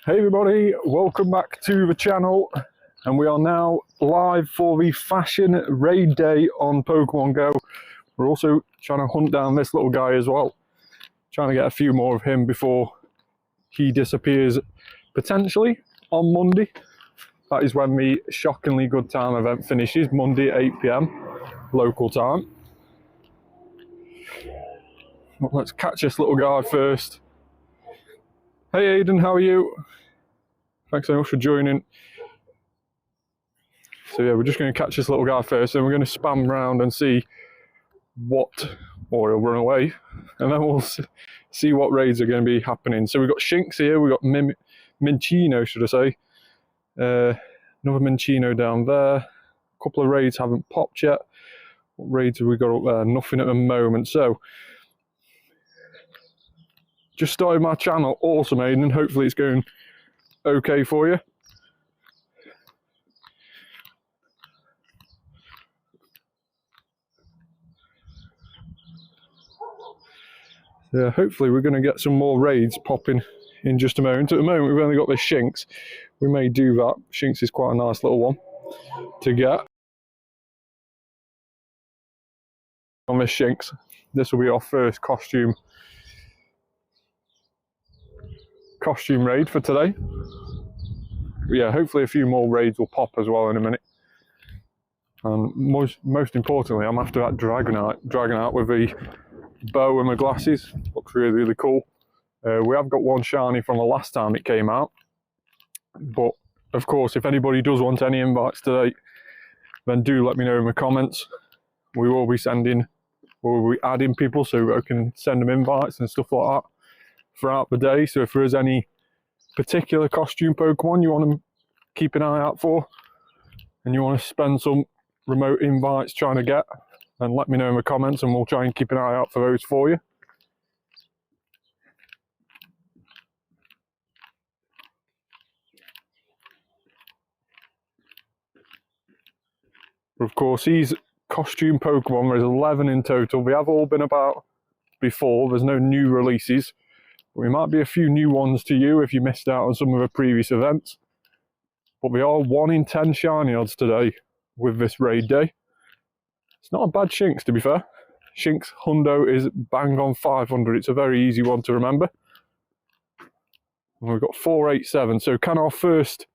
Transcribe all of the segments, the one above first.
Hey everybody, welcome back to the channel, and we are now live for the Fashion Raid Day on Pokemon Go. We're also trying to hunt down this little guy as well, trying to get a few more of him before he disappears potentially on Monday. That is when the Shockingly Good Time event finishes, Monday 8 PM local time. Well, let's catch this little guy first. Hey Aiden, how are you? Thanks so much for joining. So yeah, we're just going to catch this little guy first, and we're going to spam around and see what, or he'll run away, and then we'll see what raids are going to be happening. So we've got Shinx here, we've got Minccino, should I say. Another Minccino down there. A couple of raids haven't popped yet. What raids have we got up there? Nothing at the moment. So just started my channel, awesome Aiden, hopefully it's going okay for you. Yeah, hopefully we're going to get some more raids popping in just a moment. At the moment we've only got this Shinx. We may do that. Shinx is quite a nice little one to get. On this Shinx, this will be our first costume raid for today. But yeah, hopefully a few more raids will pop as well in a minute. And most importantly, I'm after that Dragonite with the bow and the glasses. Looks really, really cool. We have got one shiny from the last time it came out. But of course, if anybody does want any invites today, then do let me know in the comments. We will be adding people so I can send them invites and stuff like that throughout the day. So if there is any particular costume Pokemon you want to keep an eye out for, and you want to spend some remote invites trying to get, then let me know in the comments and we'll try and keep an eye out for those for you. Of course, these costume Pokemon, there's 11 in total. They have all been about before. There's no new releases. But there might be a few new ones to you if you missed out on some of the previous events. But we are 1 in 10 shiny odds today with this raid day. It's not a bad Shinx, to be fair. Shinx Hundo is bang on 500. It's a very easy one to remember. And we've got 487. So can our first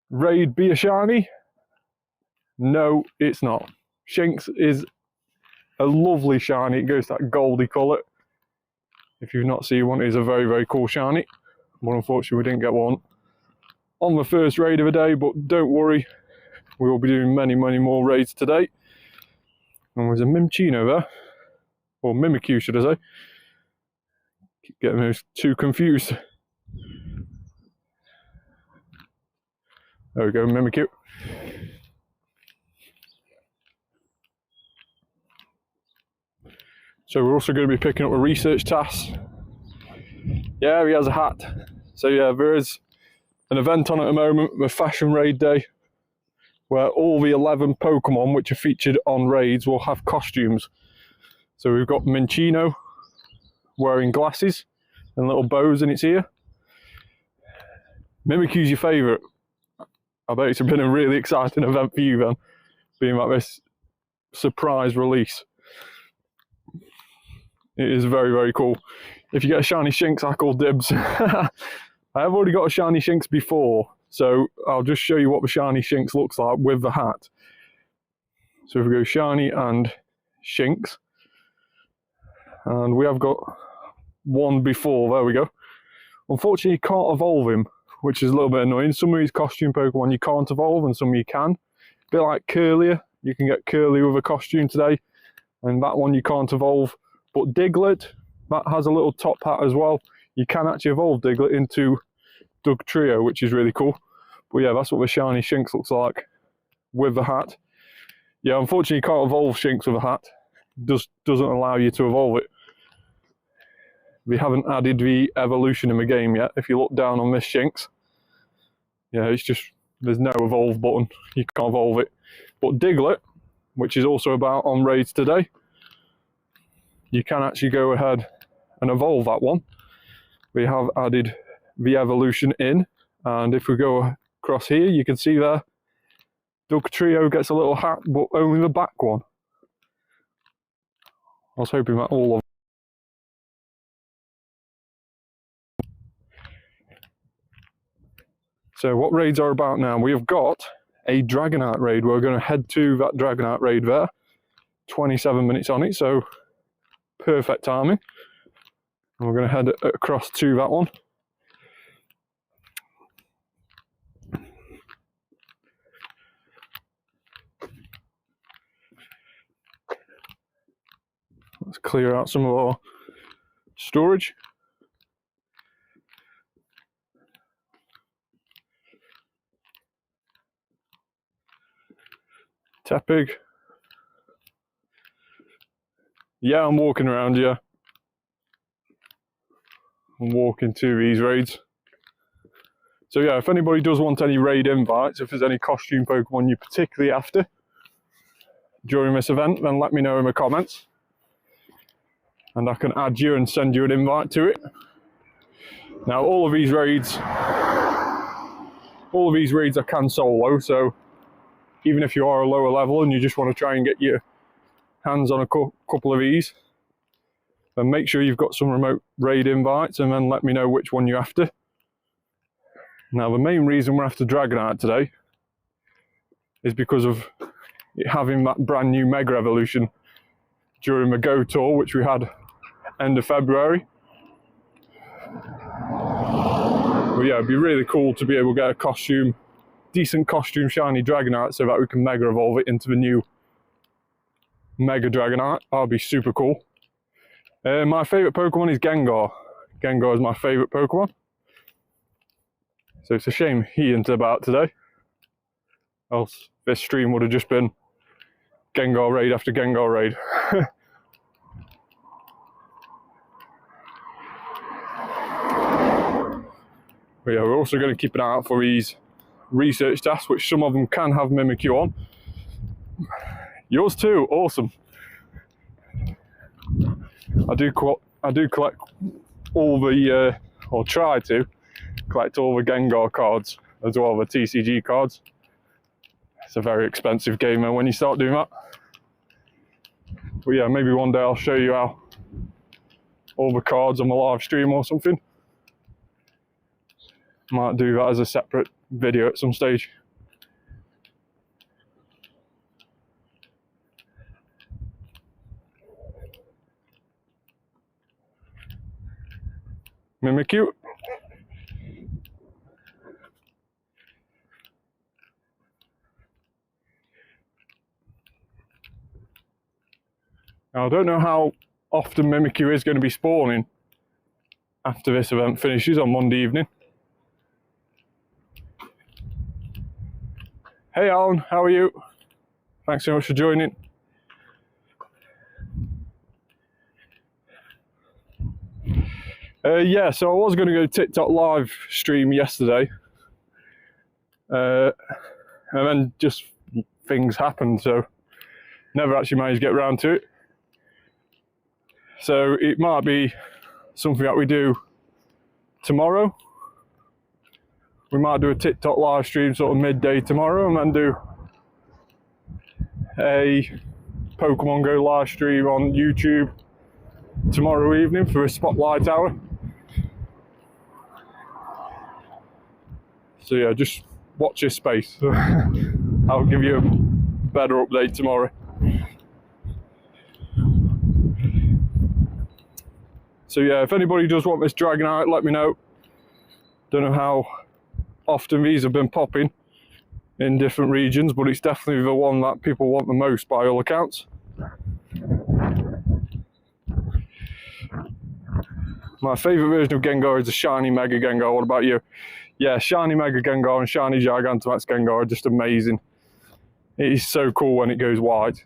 raid be a shiny? No, it's not. Shinx is a lovely shiny. It goes that goldy colour. If you've not seen one, it is a very, very cool shiny. But unfortunately, we didn't get one on the first raid of the day. But don't worry, we will be doing many, many more raids today. And there's a Minccino there, or Mimikyu, should I say. Keep getting those two confused. There we go, Mimikyu. So we're also going to be picking up a research task. Yeah, he has a hat. So yeah, there is an event on at the moment, the Fashion Raid Day, where all the 11 Pokemon which are featured on raids will have costumes. So we've got Minccino wearing glasses and little bows in its ear. Mimikyu's your favourite. I bet it's been a really exciting event for you then, being like this surprise release. It is very, very cool. If you get a shiny Shinx, I call dibs. I have already got a shiny Shinx before, so I'll just show you what the shiny Shinx looks like with the hat. So if we go shiny and Shinx, and we have got one before, there we go. Unfortunately, you can't evolve him, which is a little bit annoying. Some of these costume Pokemon you can't evolve, and some you can. A bit like Curlier, you can get Curly with a costume today, and that one you can't evolve. But Diglett, that has a little top hat as well. You can actually evolve Diglett into Dugtrio, which is really cool. But yeah, that's what the shiny Shinx looks like with the hat. Yeah, unfortunately you can't evolve Shinx with a hat. It doesn't allow you to evolve it. We haven't added the evolution in the game yet. If you look down on this Shinx, yeah, it's just, there's no evolve button. You can't evolve it. But Diglett, which is also about on raids today, you can actually go ahead and evolve that one. We have added the evolution in. And if we go across here, you can see there, Doug Trio gets a little hat, but only the back one. I was hoping that all of them. So what raids are about now? We have got a Dragonite raid. We're going to head to that Dragonite raid there. 27 minutes on it, so perfect timing. And we're going to head across to that one. Let's clear out some of our storage. Tepig. Yeah, I'm walking around here. I'm walking to these raids. So yeah, if anybody does want any raid invites, if there's any costume Pokemon you're particularly after during this event, then let me know in the comments. And I can add you and send you an invite to it. Now all of these raids I can solo, so even if you are a lower level and you just want to try and get your hands on a couple of these, then make sure you've got some remote raid invites and then let me know which one you're after. Now the main reason we're after Dragonite today is because of it having that brand new Mega Evolution during the Go Tour, which we had end of February. But yeah, it'd be really cool to be able to get a decent costume shiny Dragonite so that we can Mega Evolve it into the new Mega Dragonite. That'd be super cool. My favourite Pokemon is Gengar. Gengar is my favourite Pokemon. So it's a shame he isn't about today. Else this stream would have just been Gengar raid after Gengar raid. But yeah, we're also going to keep an eye out for these research tasks, which some of them can have Mimikyu on. Yours too, awesome. I do collect all the, or try to collect all the Gengar cards as well, the TCG cards. It's a very expensive game when you start doing that. But yeah, maybe one day I'll show you how all the cards on my live stream or something. Might do that as a separate video at some stage. Mimikyu. Now I don't know how often Mimikyu is going to be spawning after this event finishes on Monday evening. Hey Alan, how are you? Thanks so much for joining. Yeah, so I was going to go TikTok live stream yesterday. And then just things happened, so never actually managed to get around to it. So it might be something that we do tomorrow. We might do a TikTok live stream sort of midday tomorrow and then do a Pokemon Go live stream on YouTube tomorrow evening for a spotlight hour. So yeah, just watch this space. I'll give you a better update tomorrow. So yeah, if anybody does want this Dragonite, let me know. Don't know how often these have been popping in different regions, but it's definitely the one that people want the most by all accounts. My favourite version of Gengar is the shiny Mega Gengar. What about you? Yeah, shiny Mega Gengar and shiny Gigantamax Gengar are just amazing. It is so cool when it goes white.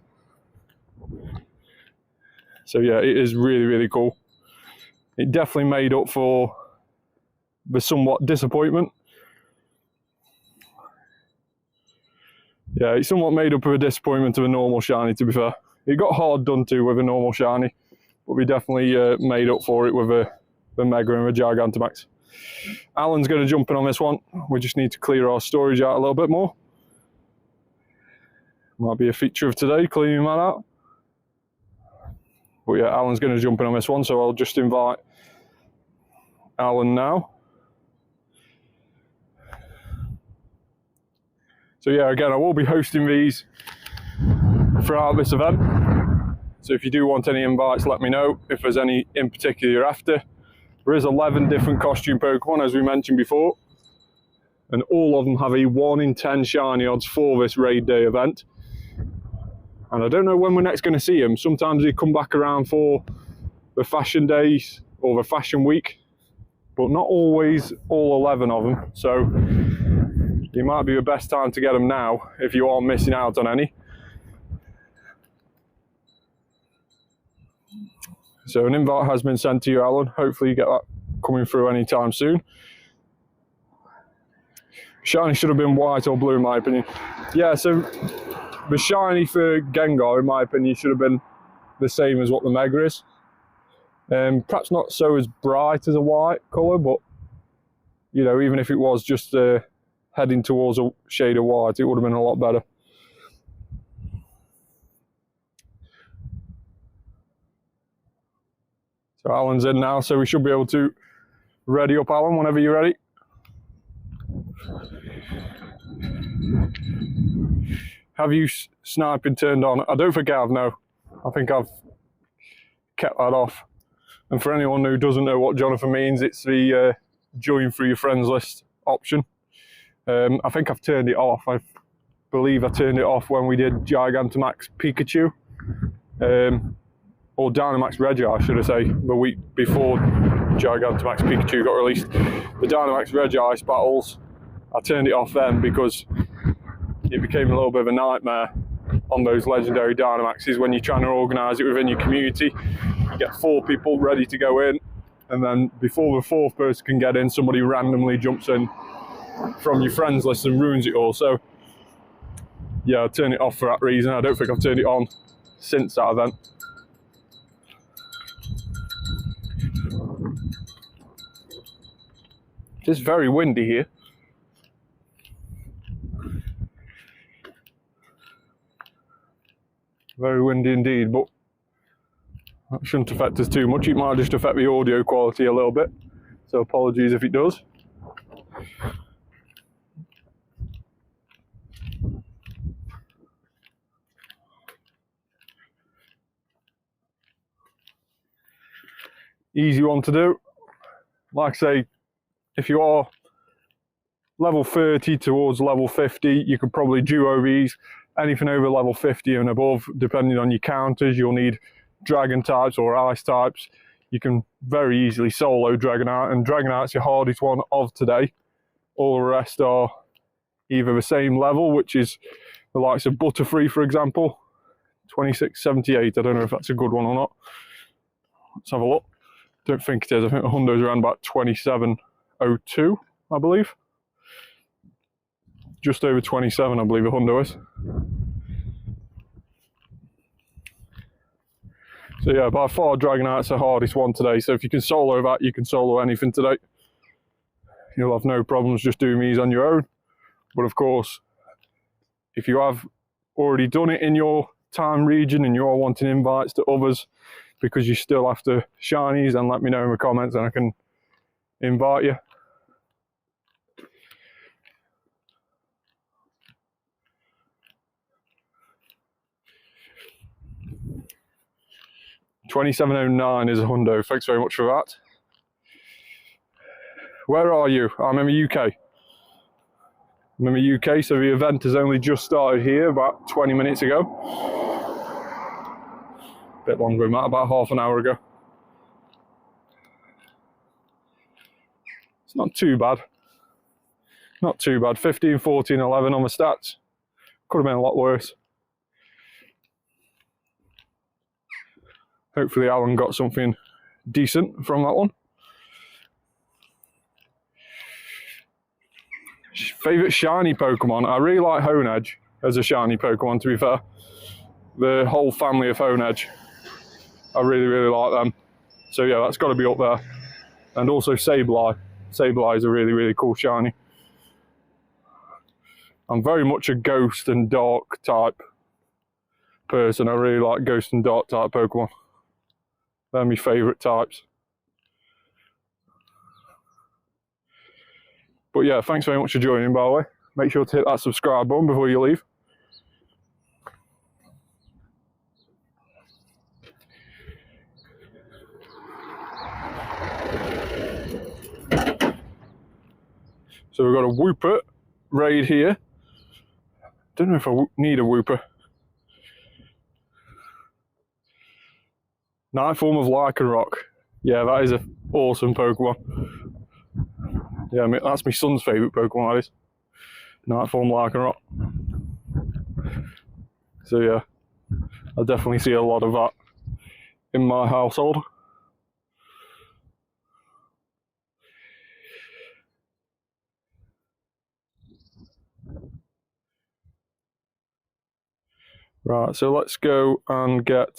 So yeah, it is really, really cool. It definitely made up for the somewhat disappointment. Yeah, it somewhat made up for the disappointment of a normal shiny, to be fair. It got hard done to with a normal shiny, but we definitely made up for it with the Mega and the Gigantamax. Alan's going to jump in on this one. We just need to clear our storage out a little bit more. Might be a feature of today, cleaning that out. But yeah, Alan's going to jump in on this one, so I'll just invite Alan now. So yeah, again, I will be hosting these throughout this event. So if you do want any invites, let me know if there's any in particular you're after. There is 11 different costume Pokemon, as we mentioned before. And all of them have a 1 in 10 shiny odds for this raid day event. And I don't know when we're next going to see them. Sometimes they come back around for the fashion days or the fashion week, but not always all 11 of them. So it might be the best time to get them now if you are missing out on any. So an invite has been sent to you, Alan. Hopefully you get that coming through anytime soon. Shiny should have been white or blue in my opinion. Yeah, so the shiny for Gengar, in my opinion, should have been the same as what the Mega is. Perhaps not so as bright as a white colour, but you know, even if it was just heading towards a shade of white, it would have been a lot better. So Alan's in now, so we should be able to ready up, Alan, whenever you're ready. Have you sniping turned on? I don't think I have, no. I think I've kept that off. And for anyone who doesn't know what Jonathan means, it's the join through your friends list option. I think I've turned it off. I believe I turned it off when we did Gigantamax Pikachu. Or Dynamax Reggie, should I say, the week before Gigantamax Pikachu got released. The Dynamax Regice battles, I turned it off then because it became a little bit of a nightmare on those legendary Dynamaxes when you're trying to organise it within your community. You get 4 people ready to go in, and then before the 4th person can get in, somebody randomly jumps in from your friends list and ruins it all. So yeah, I turned it off for that reason. I don't think I've turned it on since that event. It's very windy here. Very windy indeed, but that shouldn't affect us too much. It might just affect the audio quality a little bit, so apologies if it does. Easy one to do. Like I say, if you are level 30 towards level 50, you could probably duo these. Anything over level 50 and above, depending on your counters, you'll need dragon types or ice types. You can very easily solo Dragonite, and Dragonite's your hardest one of today. All the rest are either the same level, which is the likes of Butterfree, for example, 2678. I don't know if that's a good one or not. Let's have a look. Don't think it is. I think the Hundo's around about 2702, I believe. Just over 27, I believe the Hundo is. So yeah, by far Dragonite's the hardest one today. So if you can solo that, you can solo anything today. You'll have no problems just doing these on your own. But of course, if you have already done it in your time region and you're wanting invites to others because you still after shinies, then let me know in the comments and I can invite you. $27.09 is a hundo. Thanks very much for that. Where are you? I'm in the UK. I'm in the UK, so the event has only just started here about 20 minutes ago. A bit longer than that, about half an hour ago. It's not too bad. Not too bad. 15, 14, 11 on the stats. Could have been a lot worse. Hopefully Alan got something decent from that one. Favourite shiny Pokemon? I really like Honedge as a shiny Pokemon, to be fair. The whole family of Honedge. I really, really like them. So yeah, that's got to be up there. And also Sableye. Sableye is a really, really cool shiny. I'm very much a ghost and dark type person. I really like ghost and dark type Pokemon. They're my favourite types. But yeah, thanks very much for joining, by the way. Make sure to hit that subscribe button before you leave. So we've got a Wooper raid here. Don't know if I need a Wooper. Night form of Lycanroc. Yeah, that is an awesome Pokemon. Yeah, I mean, that's my son's favourite Pokemon, that is. Night form Lycanroc. So yeah, I definitely see a lot of that in my household. Right, so let's go and get...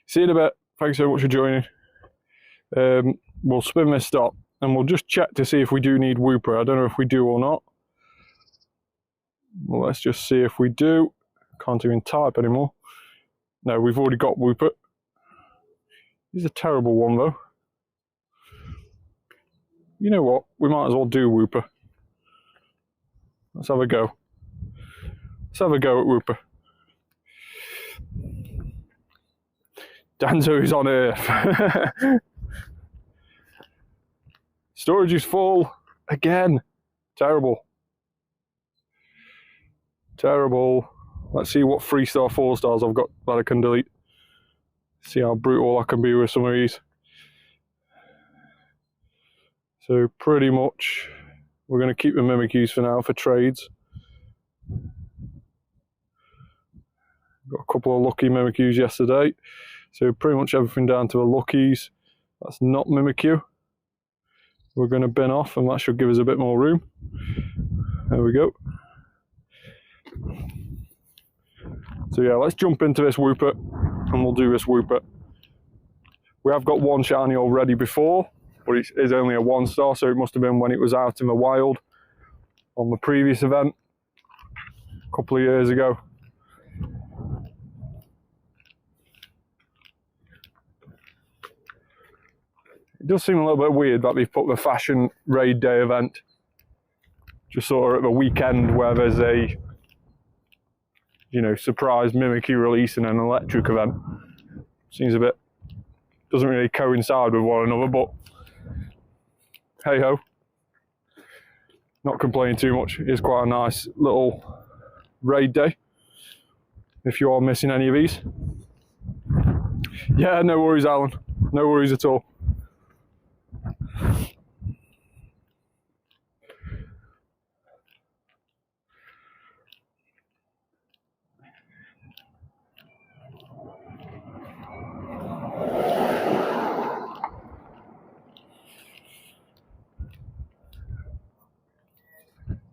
See you in a bit. Thanks so much for joining. We'll spin this stop and we'll just check to see if we do need Wooper. I don't know if we do or not. Well, let's just see if we do. Can't even type anymore. No, we've already got Wooper. He's a terrible one though. You know what? We might as well do Wooper. Let's have a go. Let's have a go at Wooper. Danzo is on Earth. Storage is full. Again. Terrible. Terrible. Let's see what 3-star, 4-stars I've got that I can delete. See how brutal I can be with some of these. So pretty much we're going to keep the Mimikyus for now for trades. Got a couple of lucky Mimikyus yesterday. So pretty much everything down to the luckies. That's not Mimikyu. We're going to bin off and that should give us a bit more room. There we go. So yeah, let's jump into this Wooper and we'll do this Wooper. We have got one shiny already before, but it is only a 1-star, so it must have been when it was out in the wild on the previous event a couple of years ago. It does seem a little bit weird that they've put the Fashion Raid Day event just sort of at the weekend where there's a, you know, surprise Mimikyu release and an electric event. Seems a bit, doesn't really coincide with one another, but hey ho. Not complaining too much. It is quite a nice little raid day if you are missing any of these. Yeah, no worries, Alan. No worries at all.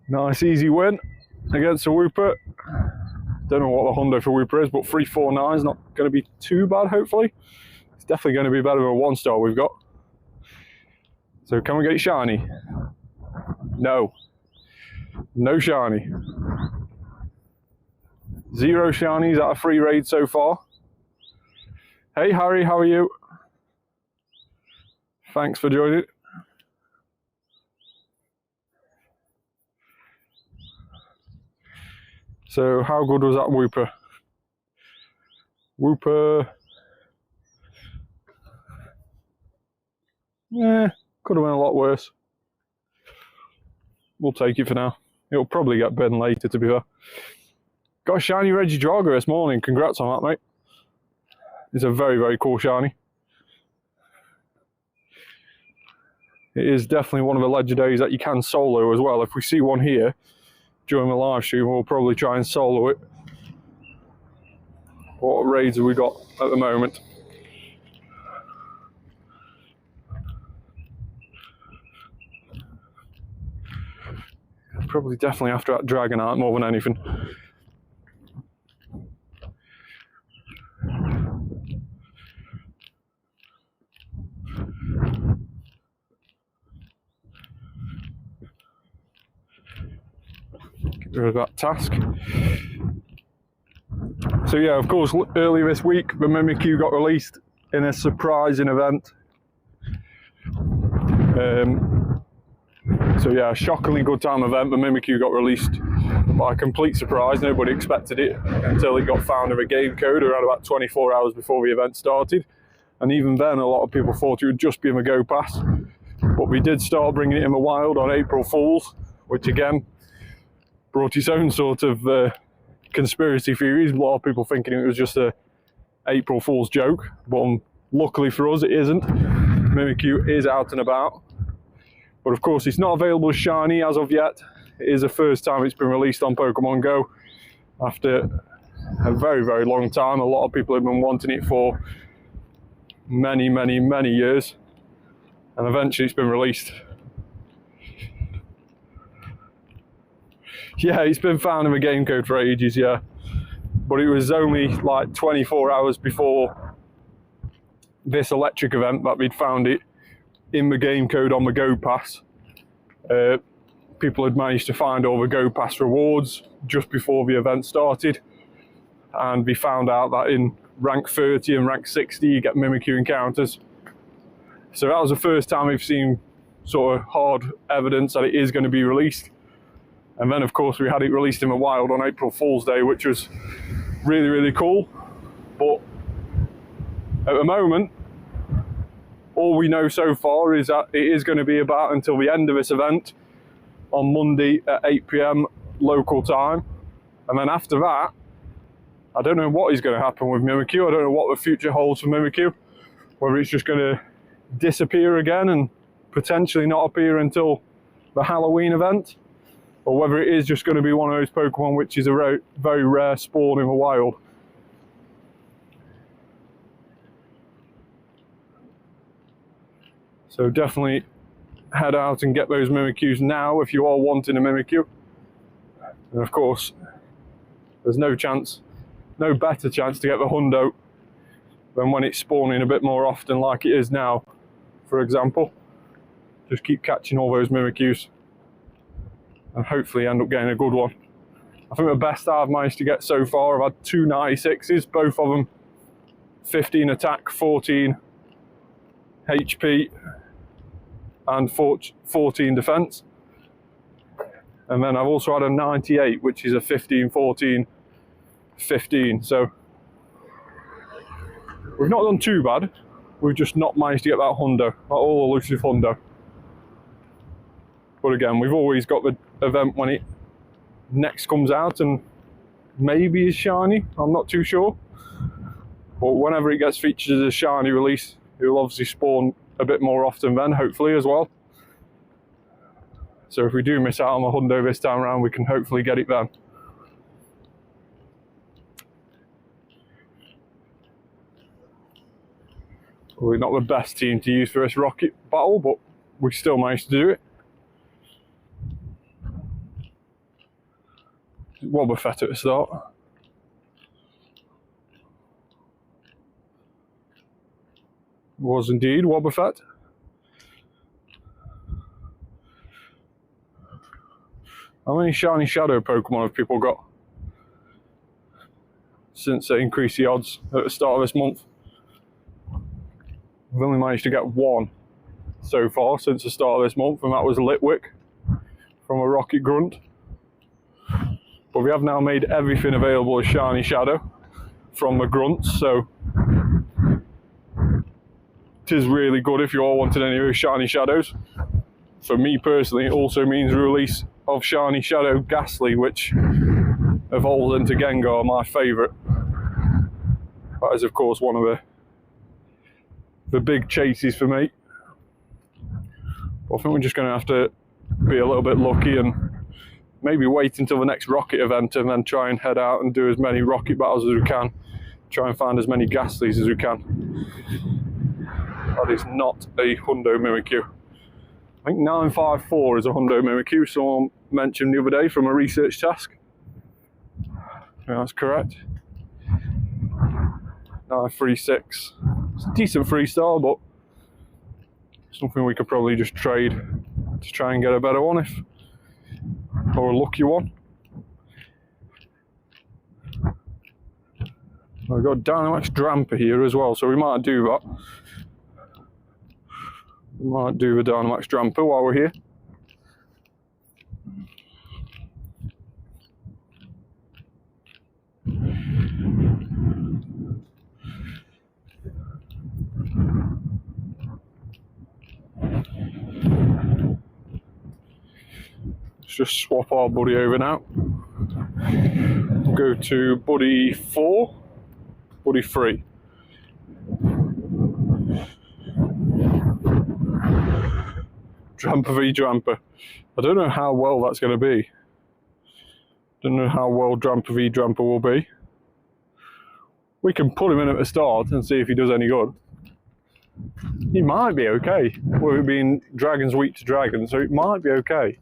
Nice easy win against a Wooper. Don't know what the hundo for Wooper is, but 349 is not going to be too bad, hopefully. It's definitely going to be better than a 1-star we've got. So can we get it shiny? No. No shiny. 0 shinies out of 3 raids so far. Hey Harry, how are you? Thanks for joining. So how good was that Wooper? Wooper. Yeah, could have been a lot worse. We'll take it for now. It'll probably get bin later, to be fair. Got a shiny Regidrago this morning. Congrats on that, mate. It's a very, very cool shiny. It is definitely one of the legendaries that you can solo as well. If we see one here during the live stream, we'll probably try and solo it. What raids have we got at the moment? Probably definitely after that Dragonite more than anything. rid of that task. So yeah, of course, earlier this week, the Mimikyu got released in a surprising event. So yeah, a shockingly good time event. The Mimikyu got released by a complete surprise. Nobody expected it until it got found in a game code around about 24 hours before the event started. And even then, a lot of people thought it would just be in the Go Pass. But we did start bringing it in the wild on April Fools, which again brought its own sort of conspiracy theories. A lot of people thinking it was just a April Fool's joke, but luckily for us, it isn't. Mimikyu is out and about. But of course, it's not available as shiny as of yet. It is the first time it's been released on Pokemon Go after a very, very long time. A lot of people have been wanting it for many, many, many years. And eventually it's been released. Yeah, it's been found in the game code for ages, yeah. But it was only like 24 hours before this electric event that we'd found it in the game code on the Go Pass. People had managed to find all the Go Pass rewards just before the event started. And we found out that in rank 30 and rank 60 you get Mimikyu encounters. So that was the first time we've seen sort of hard evidence that it is going to be released. And then of course we had it released in the wild on April Fool's Day, which was really, really cool. But at the moment, all we know so far is that it is going to be about until the end of this event on Monday at 8 PM local time. And then after that, I don't know what is going to happen with Mimikyu. I don't know what the future holds for Mimikyu. Whether it's just going to disappear again and potentially not appear until the Halloween event, or whether it is just going to be one of those Pokemon which is a very rare spawn in the wild. So definitely head out and get those Mimikyus now if you are wanting a Mimikyu. And of course, there's no better chance to get the Hundo than when it's spawning a bit more often like it is now, for example. Just keep catching all those Mimikyus and hopefully end up getting a good one. I think the best I've managed to get so far, I've had 2 96s, both of them 15 attack, 14 HP and 14 defense. And then I've also had a 98, which is a 15, 14, 15. So we've not done too bad. We've just not managed to get that Hundo, that all elusive Hundo. But again, we've always got the event when it next comes out and maybe is shiny, I'm not too sure. But whenever it gets featured as a shiny release, it will obviously spawn a bit more often then, hopefully as well. So if we do miss out on the Hundo this time around, we can hopefully get it then. Probably not the best team to use for this rocket battle, but we still managed to do it. Wobbuffet at the start. Was indeed Wobbuffet. How many shiny shadow Pokemon have people got since they increased the odds at the start of this month? We've only managed to get 1 so far since the start of this month, and that was Litwick from a Rocket Grunt. But we have now made everything available as shiny shadow from the grunts, so it is really good if you all wanted any of those shiny shadows. For me personally, it also means the release of shiny shadow Ghastly, which evolves into Gengar, my favourite. That is of course one of the big chases for me. But I think we're just going to have to be a little bit lucky and maybe wait until the next rocket event and then try and head out and do as many rocket battles as we can. Try and find as many Ghastlies as we can. That is not a Hundo Mimikyu. I think 954 is a Hundo Mimikyu, someone mentioned the other day from a research task. Yeah, that's correct. 936. It's a decent 3-star, but something we could probably just trade to try and get a better one, or a lucky one. I've got Dynamax Dramper here as well, so we might do that. We might do the Dynamax Dramper while we're here. Let's just swap our buddy over now. We'll go to buddy 4, buddy 3. Dramper v Dramper. I don't know how well that's going to be. Don't know how well Dramper v Dramper will be. We can put him in at the start and see if he does any good. He might be okay. We've been Dragons Week to Dragons, so it might be okay.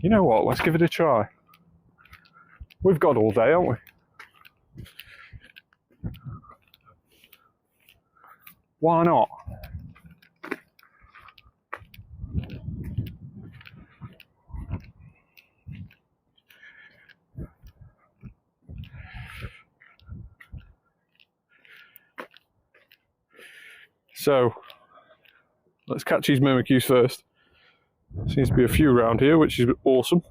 You know what, let's give it a try. We've got all day, haven't we? Why not? So, let's catch these Mimikyus first. Seems to be a few around here, which is awesome.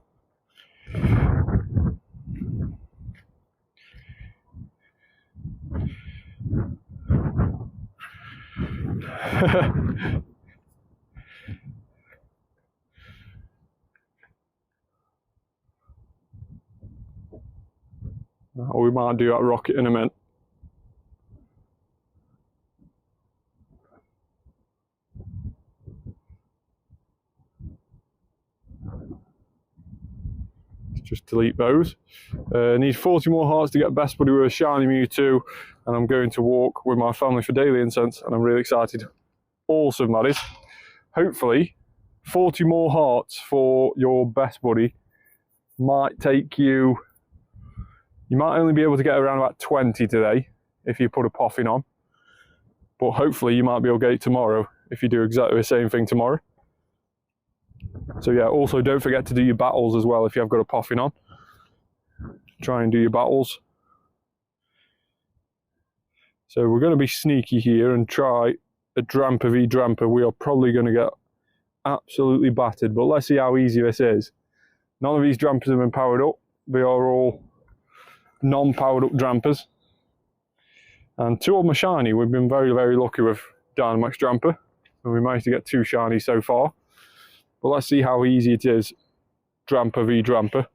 We might do that rocket in a minute. Just delete those. Need 40 more hearts to get best buddy with a shiny Mewtwo, and I'm going to walk with my family for daily incense, and I'm really excited. Awesome, that is. Hopefully 40 more hearts for your best buddy might take you, you might only be able to get around about 20 today if you put a poffin on, but hopefully you might be able to get it tomorrow if you do exactly the same thing tomorrow. So yeah, also don't forget to do your battles as well if you have got a poffin on. Try and do your battles. So we're going to be sneaky here and try a Dramper v Dramper. We are probably going to get absolutely battered, but let's see how easy this is. None of these Drampers have been powered up. They are all non-powered up Drampers. And 2 of them are shiny. We've been very, very lucky with Dynamax Dramper, and we managed to get 2 shiny so far. But let's see how easy it is, Dramper v Dramper.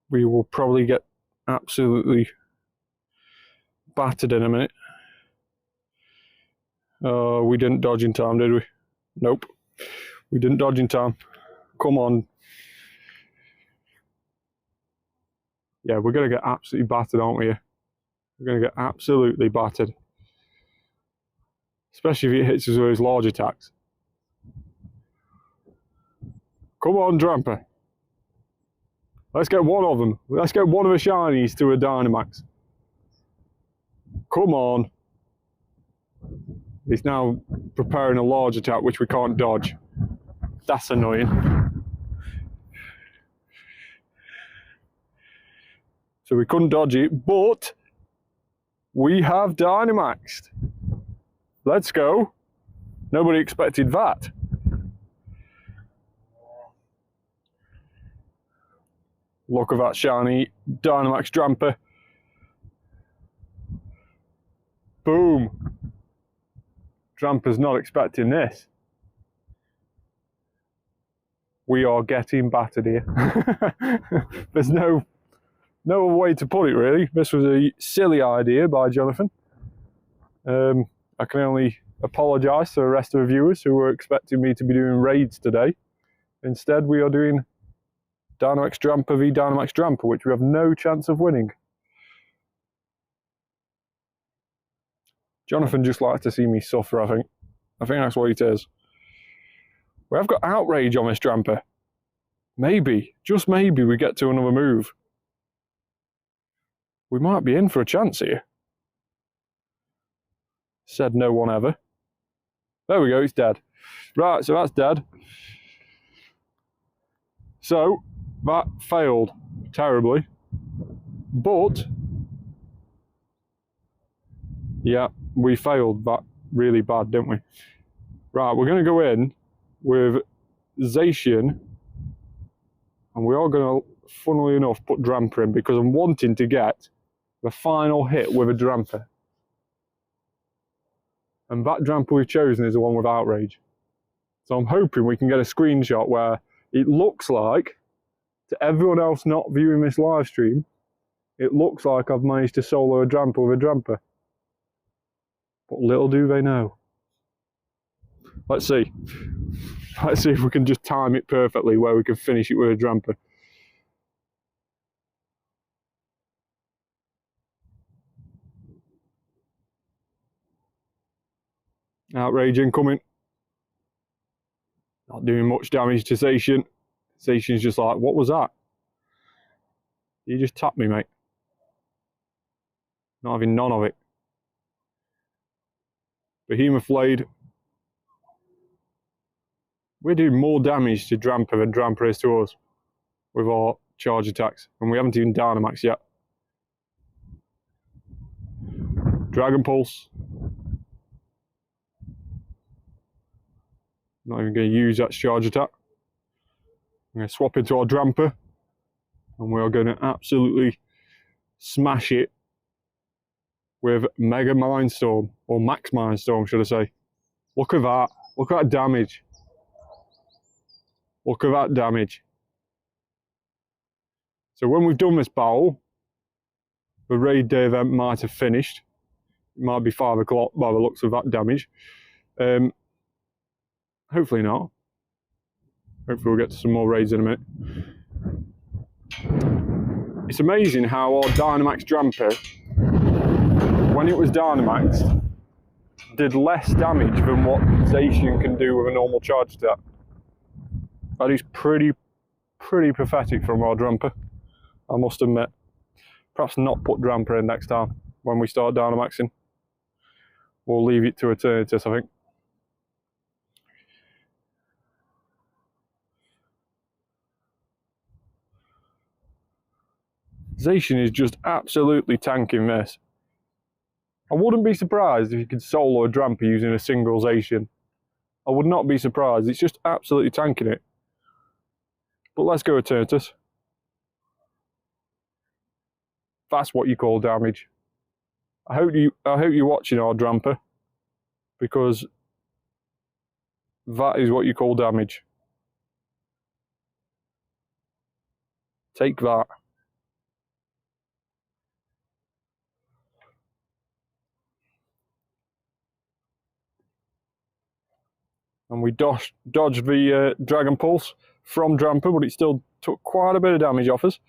We will probably get absolutely battered in a minute. We didn't dodge in time, did we? Nope. We didn't dodge in time. Come on. Yeah, we're going to get absolutely battered, aren't we? We're going to get absolutely battered. Especially if it hits us with those large attacks. Come on, Dramper. Let's get one of them. Let's get one of the shinies to a Dynamax. Come on. He's now preparing a large attack which we can't dodge. That's annoying. So we couldn't dodge it, but we have Dynamaxed. Let's go. Nobody expected that. Look at that shiny Dynamax Dramper. Boom. Dramper's not expecting this. We are getting battered here. There's no other way to put it, really. This was a silly idea by Jonathan. I can only apologise to the rest of the viewers who were expecting me to be doing raids today. Instead, we are doing Dynamax Dramper v Dynamax Dramper, which we have no chance of winning. Jonathan just likes to see me suffer, I think. I think that's what it is. We have got Outrage on this Dramper. Maybe, just maybe, we get to another move. We might be in for a chance here. Said no one ever. There we go, it's dead. Right, so that's dead. So, that failed terribly. But, yeah, we failed that really bad, didn't we? Right, we're going to go in with Zacian, and we are going to, funnily enough, put Drampa in because I'm wanting to get the final hit with a Drampa. And that Drampa we've chosen is the one with Outrage. So I'm hoping we can get a screenshot where it looks like, to everyone else not viewing this live stream, it looks like I've managed to solo a Drampa with a Drampa. But little do they know. Let's see. Let's see if we can just time it perfectly where we can finish it with a Drampa. Outrage incoming. Not doing much damage to Zacian. Zacian's just like, what was that? You just tapped me, mate. Not having none of it. Behemoth Blade. We're doing more damage to Drampa than Drampa is to us with our charge attacks. And we haven't even Dynamax yet. Dragon Pulse. Not even going to use that charge attack. I'm going to swap into our Drampa. And we are going to absolutely smash it with Mega Mindstorm. Or Max Mindstorm, should I say. Look at that. Look at that damage. Look at that damage. So when we've done this battle, the raid day event might have finished. It might be 5 o'clock by the looks of that damage. Hopefully not. Hopefully we'll get to some more raids in a minute. It's amazing how our Dynamax Drampa, when it was Dynamaxed, did less damage than what Zacian can do with a normal charge attack. That is pretty pathetic from our Drampa, I must admit. Perhaps not put Drampa in next time when we start Dynamaxing. We'll leave it to Eternatus, I think. Zacian is just absolutely tanking this. I wouldn't be surprised if you could solo a Drampa using a single Zacian. I would not be surprised. It's just absolutely tanking it. But let's go Eternatus. That's what you call damage. I hope you're watching our Drampa, because that is what you call damage. Take that. And we dodged the Dragon Pulse from Drampa, but it still took quite a bit of damage off us.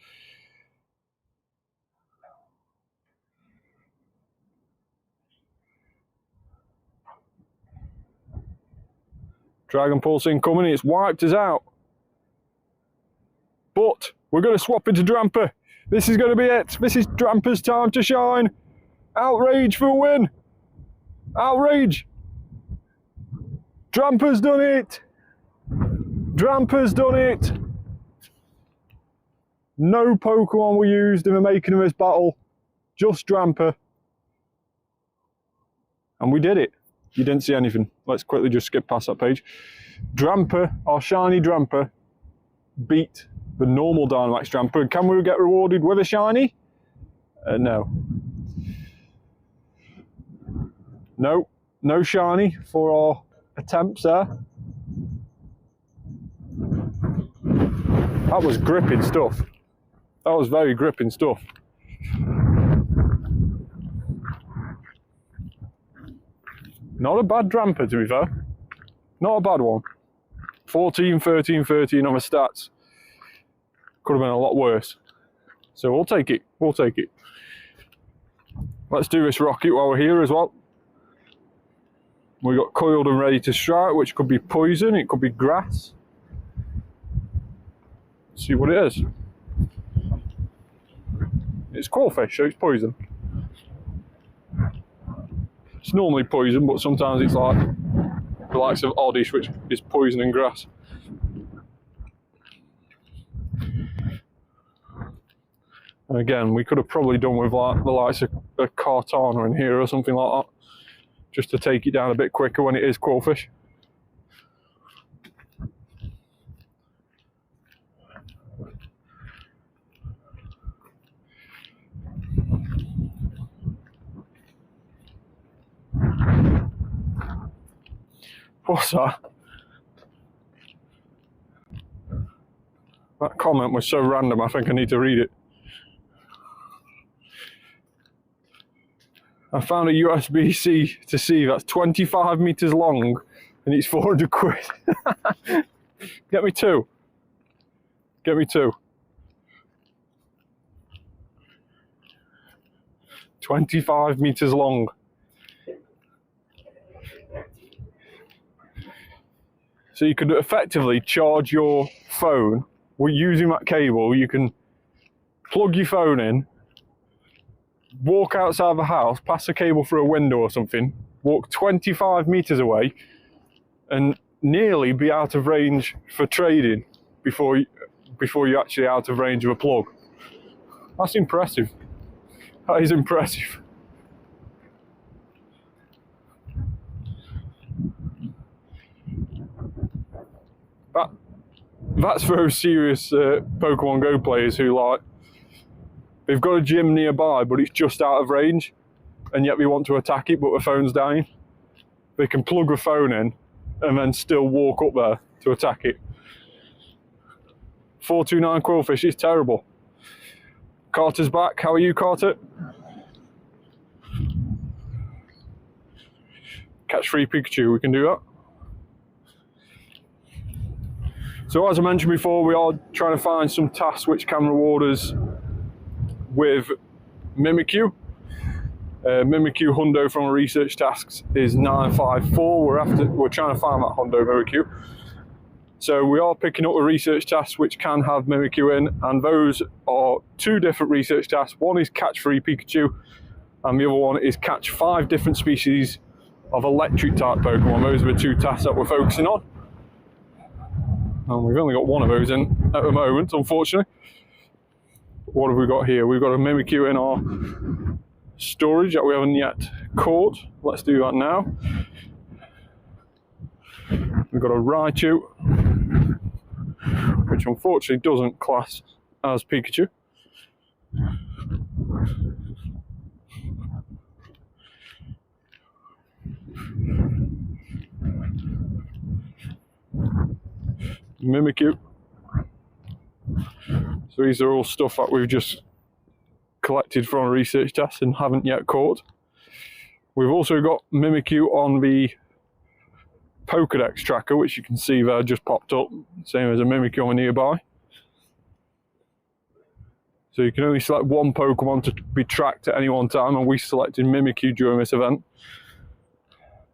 Dragon Pulse incoming, it's wiped us out. But we're going to swap into Drampa. This is going to be it. This is Drampa's time to shine. Outrage for a win. Outrage. Drampa's done it. Drampa's done it. No Pokemon were used in the making of this battle. Just Drampa. And we did it. You didn't see anything. Let's quickly just skip past that page. Drampa, our shiny Drampa, beat the normal Dynamax Drampa. And can we get rewarded with a shiny? No. No. No shiny for our attempts there. That was gripping stuff. That was very gripping stuff. Not a bad Drampa, to be fair. Not a bad one. 14, 13, 13 on the stats. Could have been a lot worse. So we'll take it. We'll take it. Let's do this rocket while we're here as well. We got coiled and ready to strike, which could be poison, it could be grass. Let's see what it is. It's Quillfish, so it's poison. It's normally poison, but sometimes it's like the likes of Oddish, which is poison and grass. And again, we could have probably done with like the likes of a Cartana in here or something like that, just to take it down a bit quicker when it is quillfish. What's that? That comment was so random, I think I need to read it. I found a USB-C to C that's 25 meters long and it's 400 quid. Get me two. Get me two. 25 meters long. So you could effectively charge your phone. We're using that cable. You can plug your phone in, walk outside the house, pass the cable through a window or something, walk 25 meters away, and nearly be out of range for trading before you're actually out of range of a plug. That's impressive. That is impressive. That's for those serious Pokemon Go players who like, they've got a gym nearby but it's just out of range and yet they want to attack it but the phone's dying. They can plug the phone in and then still walk up there to attack it. 429 quillfish is terrible. Carter's back. How are you, Carter? Catch 3 Pikachu, we can do that. So as I mentioned before, we are trying to find some tasks which can reward us with Mimikyu. Mimikyu Hundo from our research tasks is 954. We're trying to find that Hundo Mimikyu. So we are picking up a research task which can have Mimikyu in, and those are 2 different research tasks. One is catch 3 Pikachu, and the other one is catch 5 different species of electric type Pokemon. Those are the 2 tasks that we're focusing on. And we've only got one of those in at the moment, unfortunately. What have we got here? We've got a Mimikyu in our storage that we haven't yet caught. Let's do that now. We've got a Raichu, which unfortunately doesn't class as Pikachu. Mimikyu. So these are all stuff that we've just collected from a research test and haven't yet caught. We've also got Mimikyu on the Pokédex tracker, which you can see there just popped up, same as a Mimikyu on nearby. So you can only select one Pokemon to be tracked at any one time, and we selected Mimikyu during this event.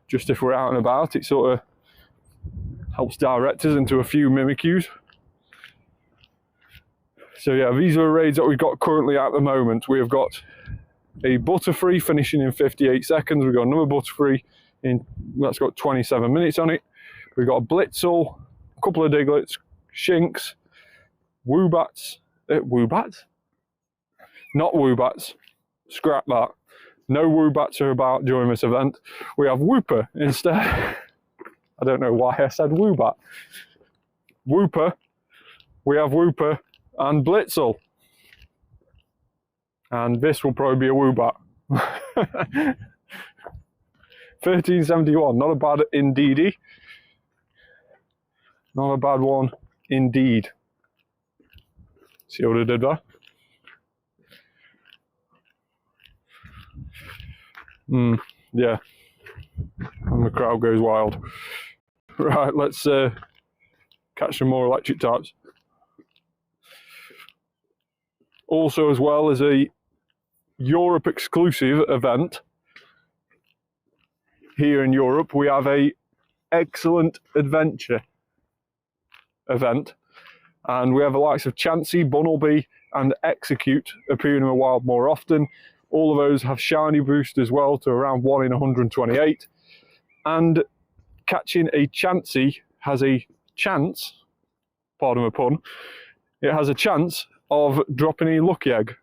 Just if we're out and about, it sort of helps direct us into a few Mimikyus. So yeah, these are the raids that we've got currently at the moment. We have got a Butterfree finishing in 58 seconds. We've got another Butterfree that's got 27 minutes on it. We've got a Blitzel, a couple of Diglets, Shinx, Woobats. Woobats? Not Woobats. Scrap that. No Woobats are about during this event. We have Wooper instead. I don't know why I said Woobat. Wooper. We have Wooper and Blitzel. And this will probably be a Woobat. 1371, not a bad indeedy. Not a bad one indeed. See what I did there? Yeah. And the crowd goes wild. Right, let's catch some more electric types. Also, as well as a Europe exclusive event here in Europe, we have a Excellent Adventure event, and we have the likes of Chansey, Bunnelby and Execute appearing in the wild more often. All of those have shiny boost as well to around 1 in 128, and catching a Chansey has a chance, pardon the pun, it has a chance of dropping a lucky egg.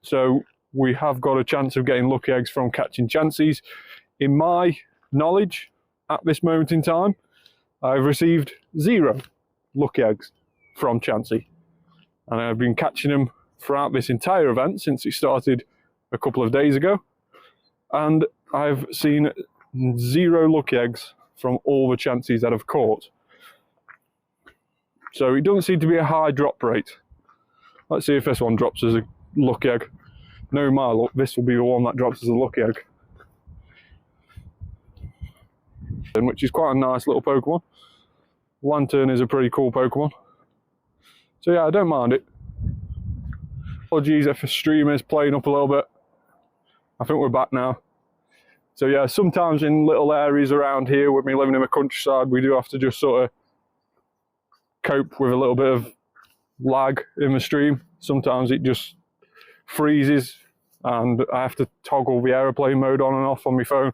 So we have got a chance of getting lucky eggs from catching Chanseys. In my knowledge, at this moment in time, I've received 0 lucky eggs from Chansey. And I've been catching them throughout this entire event since it started a couple of days ago. And I've seen 0 lucky eggs from all the Chanseys that I've caught. So it doesn't seem to be a high drop rate. Let's see if this one drops as a lucky egg. No, my luck, this will be the one that drops as a lucky egg. Which is quite a nice little Pokemon. Lantern is a pretty cool Pokemon. So yeah, I don't mind it. Apologies if the stream is playing up a little bit. I think we're back now. So yeah, sometimes in little areas around here, with me living in the countryside, we do have to just sort of cope with a little bit of lag in the stream. Sometimes it just freezes and I have to toggle the aeroplane mode on and off on my phone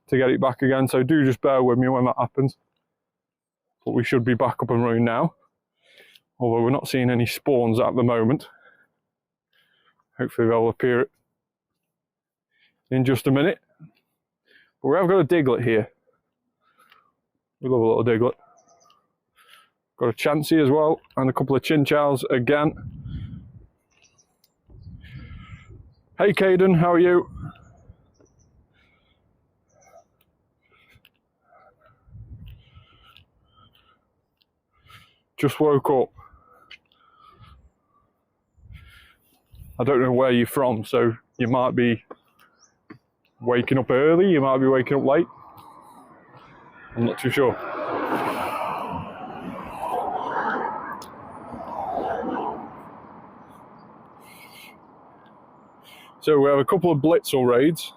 to get it back again. So do just bear with me when that happens. But we should be back up and running now. Although we're not seeing any spawns at the moment. Hopefully they'll appear in just a minute. But we have got a Diglett here. We love a little Diglett. Got a Chansey as well, and a couple of Chinchous again. Hey Caden, how are you? Just woke up. I don't know where you're from, so you might be waking up early, you might be waking up late. I'm not too sure. So we have a couple of Blitzel raids.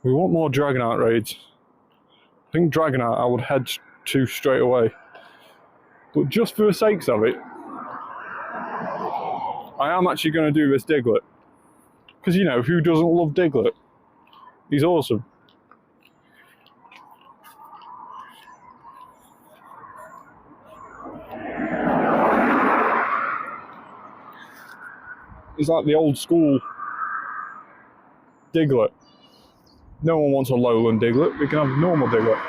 We want more Dragonite raids. I think Dragonite I would head to straight away. But just for the sakes of it, I am actually going to do this Diglett. Because, you know, who doesn't love Diglett? He's awesome. He's like the old school Diglett. No one wants a lowland Diglett. We can have normal Diglett.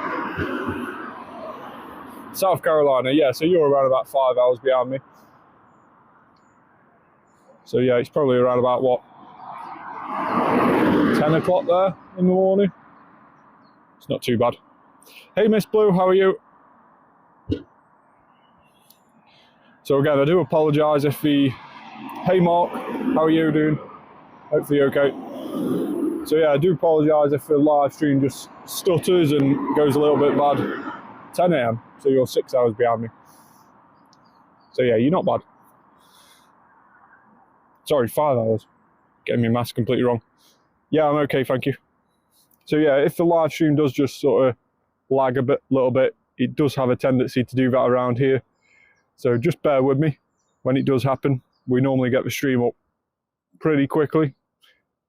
South Carolina, yeah, so you're around about 5 hours behind me. So yeah, it's probably around about, what, 10 o'clock there in the morning. It's not too bad. Hey Miss Blue, how are you? So again, I do apologise if the... Hey Mark, how are you doing? Hopefully you're okay. So yeah, I do apologise if the live stream just stutters and goes a little bit bad. 10 AM, so you're 6 hours behind me. So yeah, you're not bad. Sorry, 5 hours. Getting my maths completely wrong. Yeah, I'm okay, thank you. So yeah, if the live stream does just sort of lag a little bit, it does have a tendency to do that around here. So just bear with me when it does happen. We normally get the stream up pretty quickly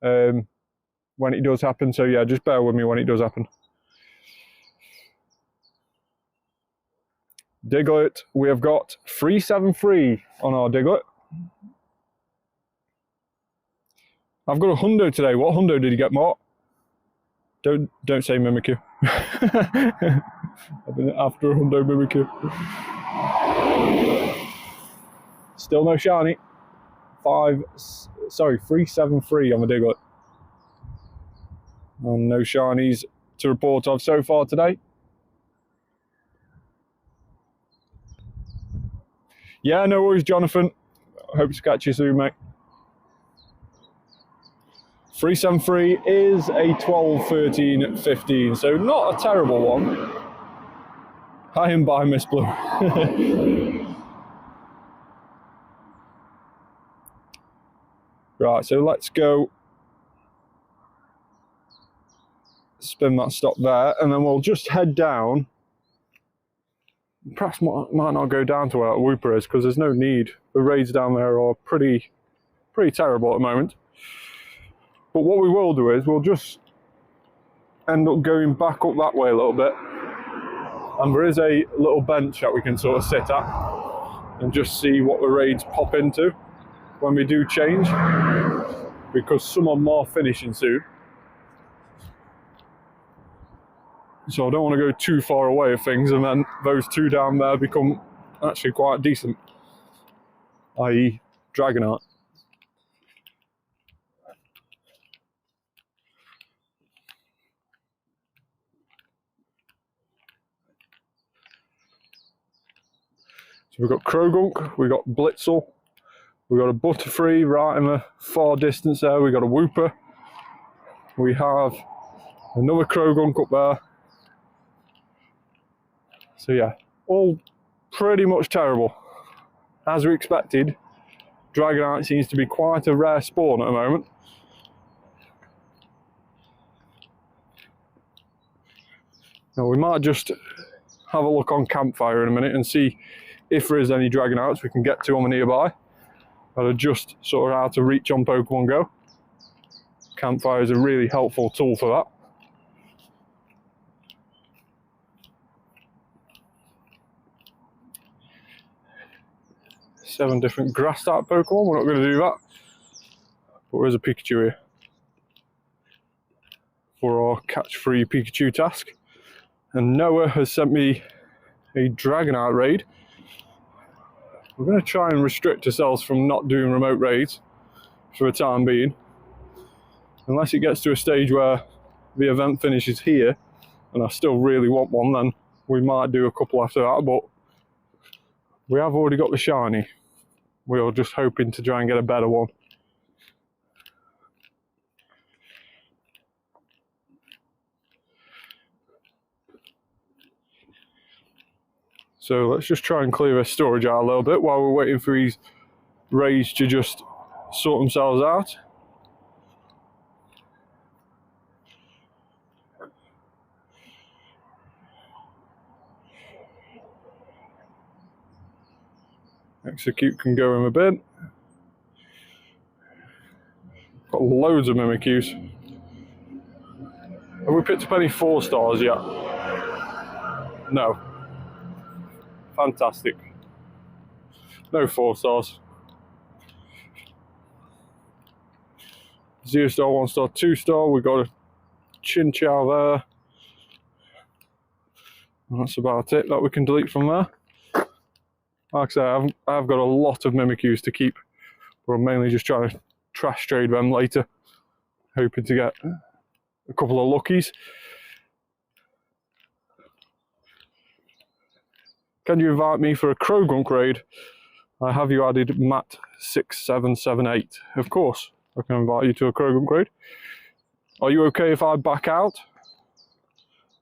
when it does happen. So yeah, just bear with me when it does happen. Diglett, we have got 373 on our Diglett. I've got a hundo today. What hundo did you get, Mark? Don't say Mimikyu. I've been after a hundo Mimikyu. Still no shiny. 373 on the Diglett. And no shinies to report of so far today. Yeah, no worries, Jonathan. Hope to catch you soon, mate. 373 is a 12, 13, 15, so not a terrible one. Hi and bye, Miss Blue. Right, so let's go spin that stop there, and then we'll just head down. Perhaps might not go down to where that Wooper is, because there's no need. The raids down there are pretty terrible at the moment. But what we will do is we'll just end up going back up that way a little bit, and there is a little bench that we can sort of sit at and just see what the raids pop into when we do change, because some are more finishing soon. So I don't want to go too far away of things and then those two down there become actually quite decent, i.e. Dragonite. So we've got Krogunk, we've got Blitzel, we've got a Butterfree right in the far distance there, we've got a Wooper, we have another Krogunk up there. So yeah, all pretty much terrible. As we expected, Dragonite seems to be quite a rare spawn at the moment. Now we might just have a look on Campfire in a minute and see if there is any Dragonites we can get to on the nearby that are just sort of out of reach on Pokemon Go. Campfire is a really helpful tool for that. Seven different grass type Pokemon, we're not going to do that. But there is a Pikachu here for our catch-free Pikachu task. And Noah has sent me a Dragonite raid. We're going to try and restrict ourselves from not doing remote raids for the time being. Unless it gets to a stage where the event finishes here and I still really want one, then we might do a couple after that, but we have already got the shiny. We are just hoping to try and get a better one. So let's just try and clear the storage out a little bit while we're waiting for these raids to just sort themselves out. Execute can go in a bin. Got loads of Mimikyus. Have we picked up any 4 stars yet? No. Fantastic. No 4 stars. 0 star, 1 star, 2 star. We've got a Chinchou there. And that's about it that we can delete from there. Like I say, I've got a lot of Mimikyus to keep, but I'm mainly just trying to trash trade them later, hoping to get a couple of luckies. Can you invite me for a Krogunk raid? I have you added Matt6778. Of course, I can invite you to a Krogunk raid. Are you okay if I back out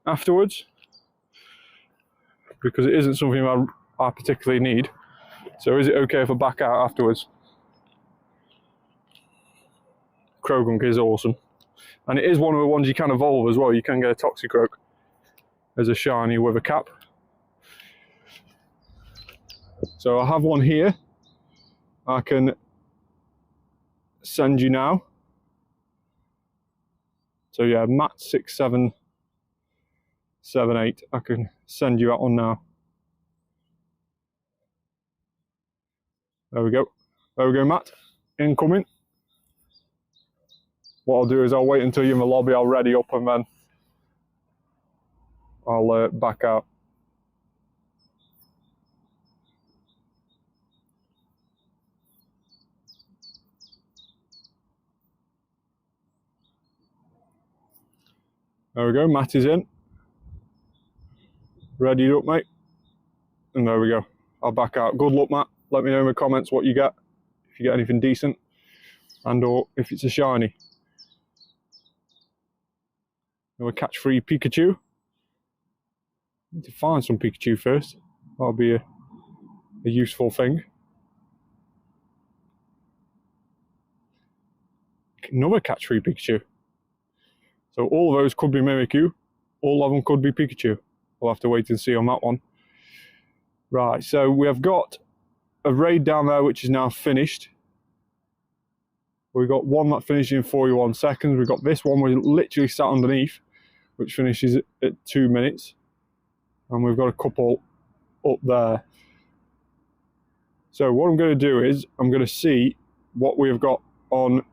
afterwards? Because it isn't something I particularly need. So is it okay if I back out afterwards? Krogunk is awesome. And it is one of the ones you can evolve as well. You can get a Toxicroak as a shiny with a cap. So I have one here. I can send you now. So yeah, Matt6778. I can send you that one now. There we go. There we go, Matt. Incoming. What I'll do is I'll wait until you're in the lobby, I'll ready up and then I'll back out. There we go, Matt is in. Ready up, mate. And there we go. I'll back out. Good luck, Matt. Let me know in the comments what you get, if you get anything decent, and or if it's a shiny. We'll catch free Pikachu. Need to find some Pikachu first. That'll be a useful thing. Another catch free Pikachu. So all of those could be Mimikyu. All of them could be Pikachu. We'll have to wait and see on that one. Right, so we have got a raid down there which is now finished. We've got one that finished in 41 seconds. We've got this one we literally sat underneath, which finishes at 2 minutes. And we've got a couple up there. So what I'm going to do is I'm going to see what we've got on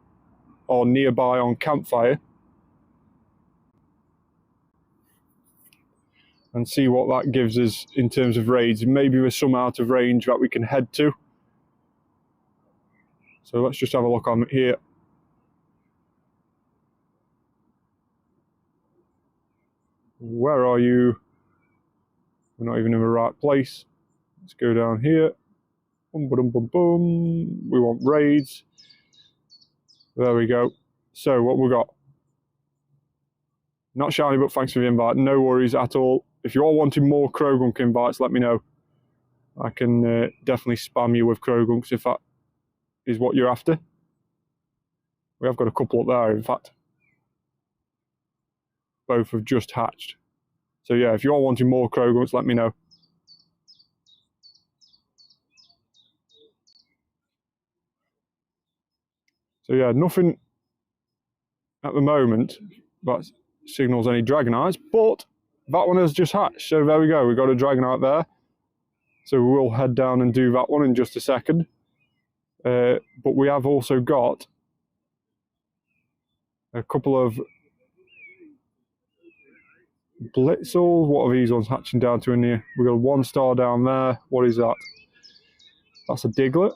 or nearby on Campfire and see what that gives us in terms of raids. Maybe with some out of range that we can head to. So let's just have a look on here. Where are you? We're not even in the right place. Let's go down here. Boom, boom, boom, boom. We want raids. There we go. So what we got? Not shiny, but thanks for the invite. No worries at all. If you're all wanting more Krogunk invites, let me know. I can definitely spam you with Krogunks if that is what you're after. We have got a couple up there, in fact. Both have just hatched. So yeah, if you're all wanting more Krogunks, let me know. So yeah, nothing at the moment that signals any Dragonites, but that one has just hatched. So there we go, we've got a Dragonite there. So we'll head down and do that one in just a second. But we have also got a couple of Blitzels. What are these ones hatching down to in here? We've got a 1-star down there. What is that? That's a Diglett.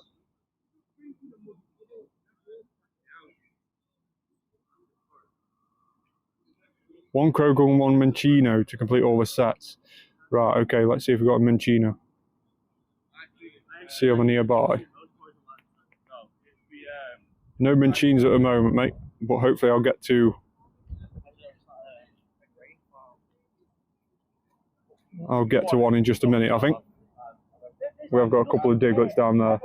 One Krogun, one Minccino to complete all the sets. Right, okay, let's see if we've got a Minccino. See them nearby. No Minccines at the moment, mate, but hopefully I'll get to... I'll get to one in just a minute, I think. We have got a couple of Digletts down there.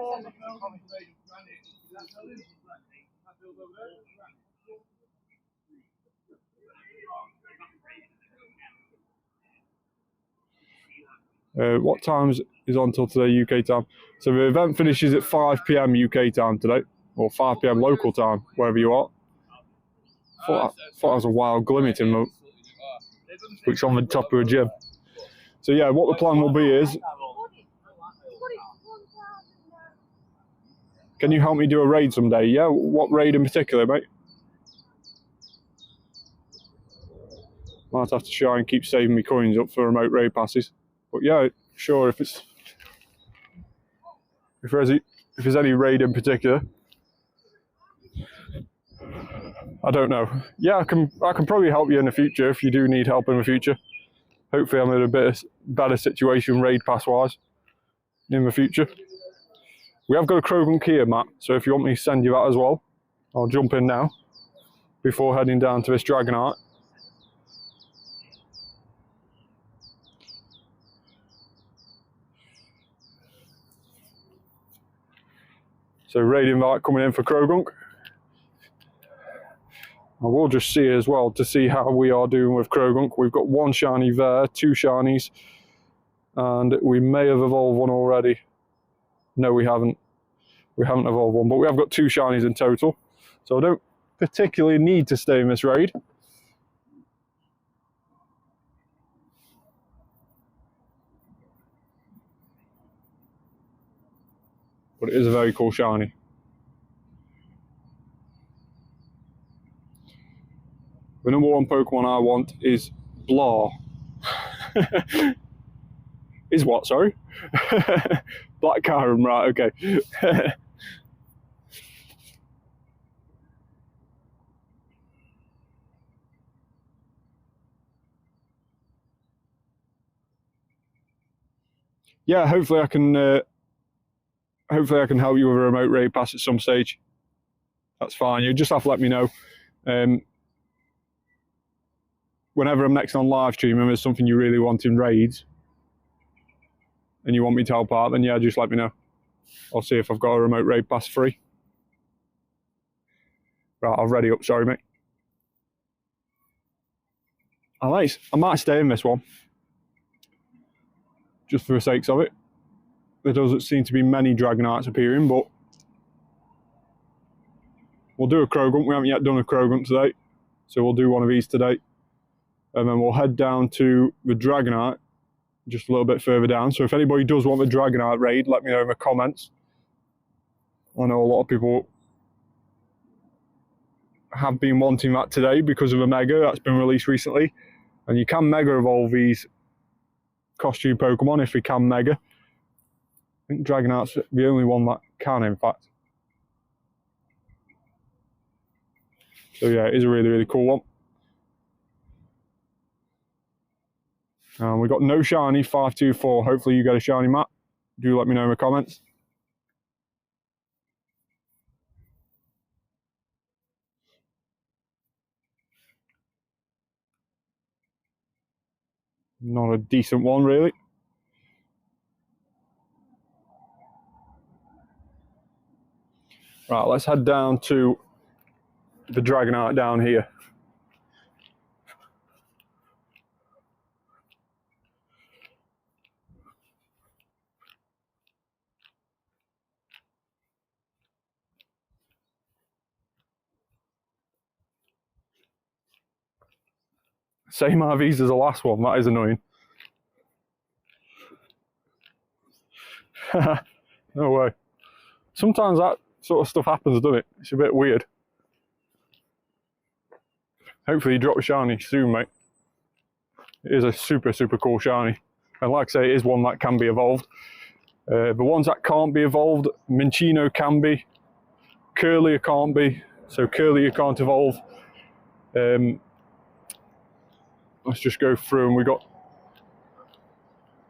What times is on till today, UK time? So the event finishes at 5 PM UK time today, or 5 PM local time, wherever you are. Thought that was a wild glimmet which on the top of a gym. So yeah, what the plan will be is, can you help me do a raid someday? Yeah, what raid in particular, mate? Might have to try and keep saving me coins up for remote raid passes. But yeah, sure, if there's any raid in particular, I don't know. Yeah, I can probably help you in the future if you do need help in the future. Hopefully I'm in a bit better situation raid pass wise in the future. We have got a Krogunk here, Matt, so if you want me to send you that as well, I'll jump in now before heading down to this Dragonite. So raid invite coming in for Krogunk. I will just see as well to see how we are doing with Krogunk. We've got one shiny there, 2 shinies, and we may have evolved one already. No, we haven't. We haven't evolved one, but we have got 2 shinies in total. So I don't particularly need to stay in this raid. But it is a very cool shiny. The number 1 Pokemon I want is Blah. Is what, sorry? Black Kyurem, right, okay. Yeah, hopefully I can help you with a remote raid pass at some stage. That's fine. You just have to let me know. Whenever I'm next on live stream and there's something you really want in raids and you want me to help out, then yeah, just let me know. I'll see if I've got a remote raid pass free. Right, I'll ready up, sorry mate. I might stay in this one, just for the sakes of it. There doesn't seem to be many Dragonites appearing, but we'll do a Krogunk. We haven't yet done a Krogunk today, so we'll do one of these today. and then we'll head down to the Dragonite just a little bit further down. So if anybody does want the Dragonite raid, let me know in the comments. I know a lot of people have been wanting that today because of a Mega that's been released recently, and you can Mega evolve these costume Pokemon if you can Mega. I think Dragonite's the only one that can, in fact. So yeah, it is a really, really cool one. We got no shiny, 524. Hopefully you get a shiny, Matt. Do let me know in the comments. Not a decent one, really. Right, let's head down to the Dragonite down here. Same RVs as the last one, that is annoying. No way. Sometimes that sort of stuff happens, doesn't it? It's a bit weird. Hopefully you drop a shiny soon, mate. It is a super, super cool shiny. And like I say, it is one that can be evolved. The ones that can't be evolved, Minccino can be. Curlier can't be. So Curlier can't evolve. Let's just go through, and we got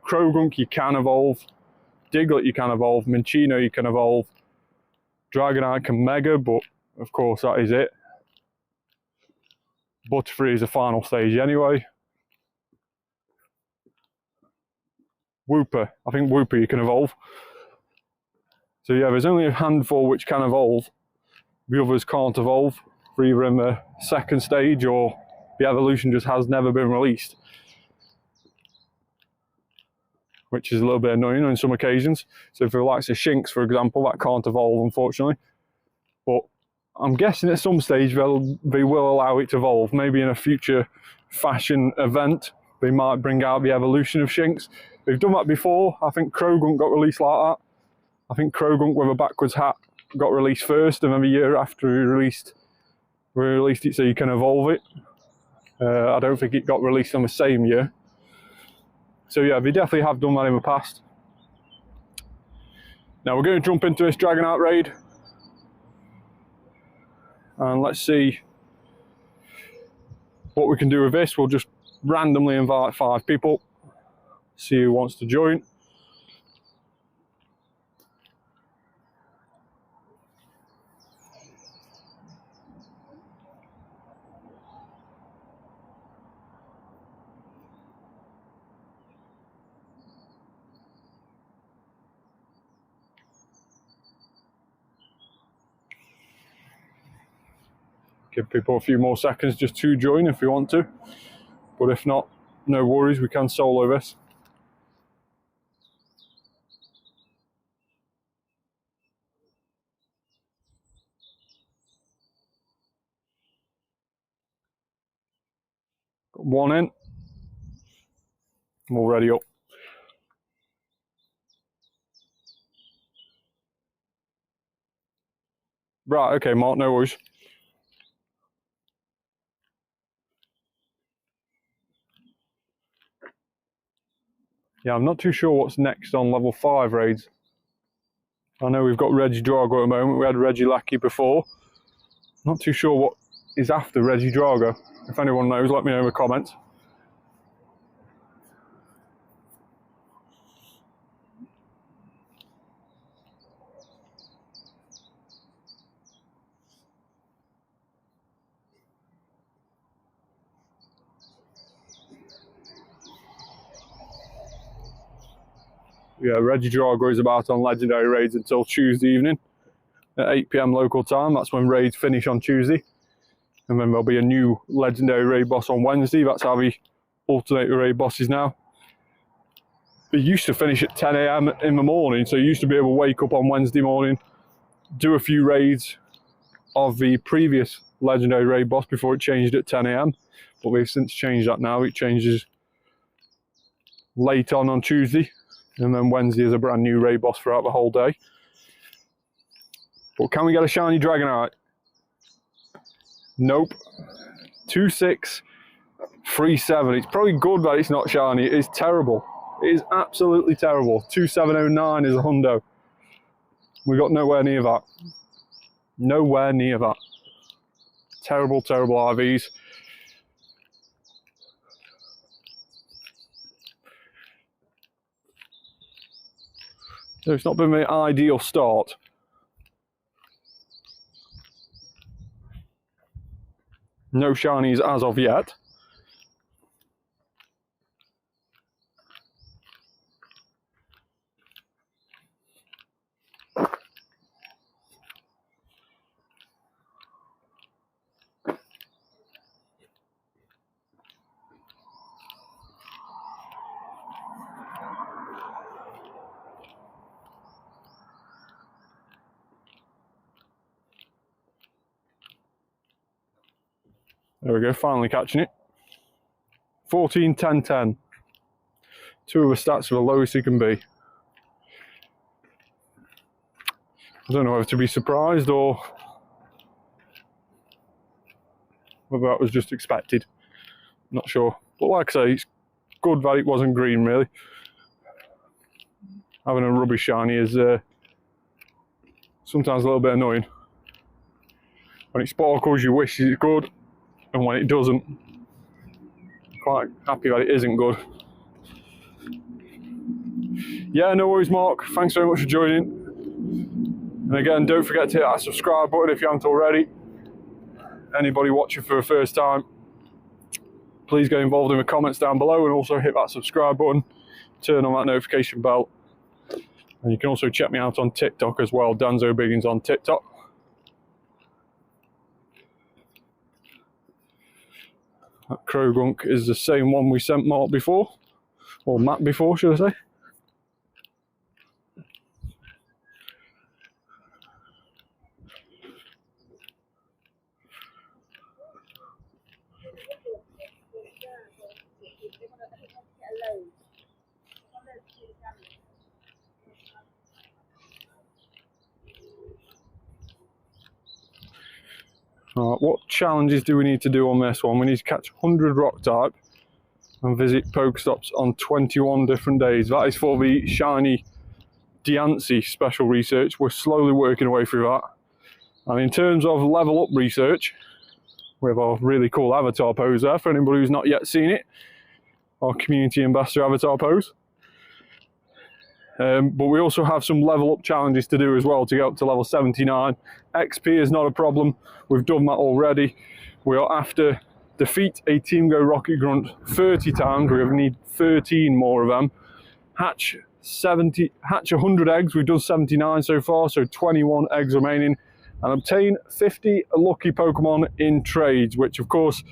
Krogunk you can evolve, Diglett you can evolve, Minccino you can evolve, Dragonite can Mega, but of course that is it. Butterfree is the final stage anyway. Wooper, I think Wooper you can evolve. So yeah, there's only a handful which can evolve. The others can't evolve, for either in the second stage or the evolution just has never been released, which is a little bit annoying on some occasions. So for the likes of Shinx, for example, that can't evolve, unfortunately. But I'm guessing at some stage they will allow it to evolve. Maybe in a future fashion event, they might bring out the evolution of Shinx. They've done that before. I think Krogunk got released like that. I think Krogunk with a backwards hat got released first, and then the year after we released it so you can evolve it. I don't think it got released on the same year. So yeah, they definitely have done that in the past. Now we're going to jump into this Dragonite raid. And let's see what we can do with this. We'll just randomly invite 5 people. See who wants to join. Give people a few more seconds just to join if you want to. But if not, no worries, we can solo this. Got 1 in. I'm already up. Right, okay, Mark, no worries. Yeah, I'm not too sure what's next on level 5 raids. I know we've got Regidrago at the moment. We had Regieleki before. Not too sure what is after Regidrago. If anyone knows, let me know in the comments. Yeah, Regidrago is about on Legendary raids until Tuesday evening at 8 PM local time. That's when raids finish on Tuesday. And then there'll be a new Legendary raid boss on Wednesday. That's how we alternate the raid bosses now. It used to finish at 10 AM in the morning, so you used to be able to wake up on Wednesday morning, do a few raids of the previous legendary raid boss before it changed at 10 AM, but we've since changed that now. It changes late on Tuesday, and then Wednesday is a brand new raid boss throughout the whole day. But can we get a shiny Dragonite? Nope. 2637. It's probably good that it's not shiny. It is terrible. It is absolutely terrible. 2709 is a hundo. We got nowhere near that. Nowhere near that. Terrible, terrible RVs. So it's not been the ideal start. No shinies as of yet. There we go, finally catching it. 14, 10, 10. Two of the stats are the lowest you can be. I don't know whether to be surprised or whether that was just expected. Not sure. But like I say, it's good that it wasn't green, really. Having a rubbish shiny is sometimes a little bit annoying. When it sparkles, you wish it's good, and when it doesn't, quite happy that it isn't good. Yeah, no worries, Mark. Thanks very much for joining. And again, don't forget to hit that subscribe button if you haven't already. Anybody watching for the first time, please get involved in the comments down below, and also hit that subscribe button, turn on that notification bell. And you can also check me out on TikTok as well, Danzo Biggins on TikTok. That Krogunk is the same one we sent Mark before, or Matt before, should I say. What challenges do we need to do on this one? We need to catch 100 rock type and visit Pokestops on 21 different days. That is for the shiny Diancie special research. We're slowly working our way through that. And in terms of level up research, we have a really cool avatar pose there for anybody who's not yet seen it. Our community ambassador avatar pose. But we also have some level up challenges to do as well to get up to level 79. XP is not a problem. We've done that already. We are after defeat a Team Go Rocket Grunt 30 times. We need 13 more of them. Hatch 100 eggs. We've done 79 so far, so 21 eggs remaining. And obtain 50 lucky Pokemon in trades, which of course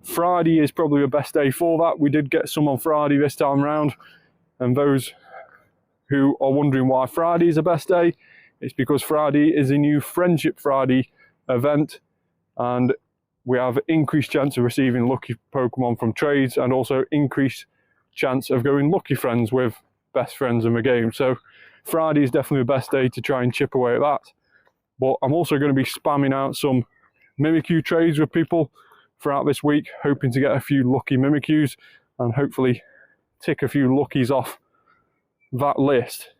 Friday is probably the best day for that. We did get some on Friday this time round, and those who are wondering why Friday is the best day, it's because Friday is a new Friendship Friday event, and we have increased chance of receiving lucky Pokemon from trades, and also increased chance of going lucky friends with best friends in the game. So Friday is definitely the best day to try and chip away at that. But I'm also going to be spamming out some Mimikyu trades with people throughout this week, hoping to get a few lucky Mimikyus and hopefully tick a few luckies off that list.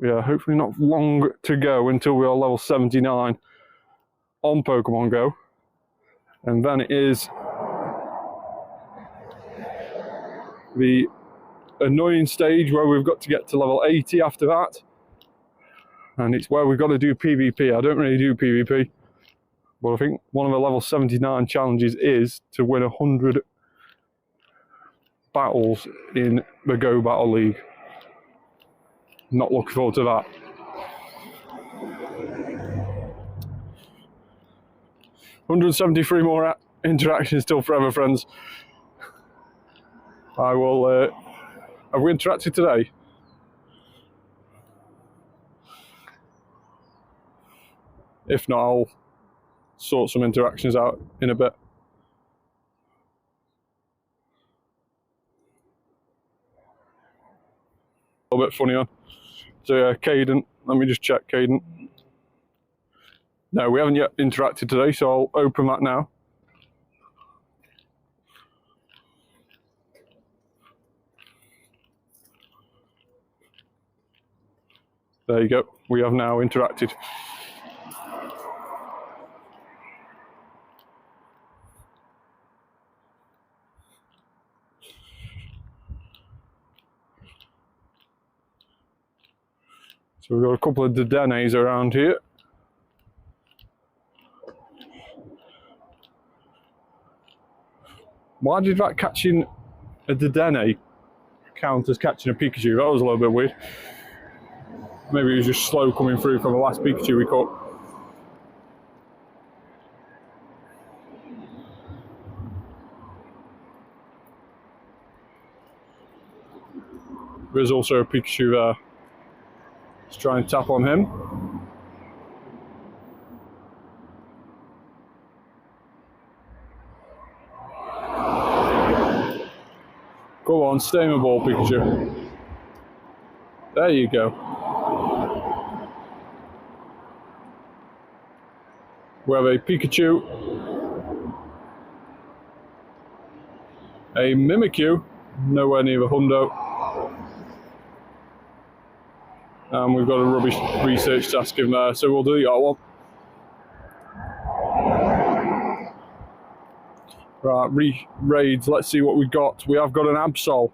Yeah, hopefully not long to go until we are level 79 on Pokemon Go. And then it is the annoying stage where we've got to get to level 80 after that. And it's where we've got to do PvP. I don't really do PvP, but I think one of the level 79 challenges is to win 100 battles in the Go Battle League. Not looking forward to that. $173 more interactions till forever, friends. I will. Have we interacted today? If not, I'll sort some interactions out in a bit. A little bit funny on. So yeah, Caden, let me just check Caden. No, we haven't yet interacted today, so I'll open that now. There you go, we have now interacted. So we've got a couple of Dedenes around here. Why did that catching a Dedenne count as catching a Pikachu? That was a little bit weird. Maybe he was just slow coming through from the last Pikachu we caught. There's also a Pikachu there. Let's try and tap on him. Go on, stay in the ball, Pikachu. There you go. We have a Pikachu, a Mimikyu, nowhere near the Hundo, and we've got a rubbish research task in there, so we'll delete that one. Right, raids, let's see what we've got. We have got an Absol.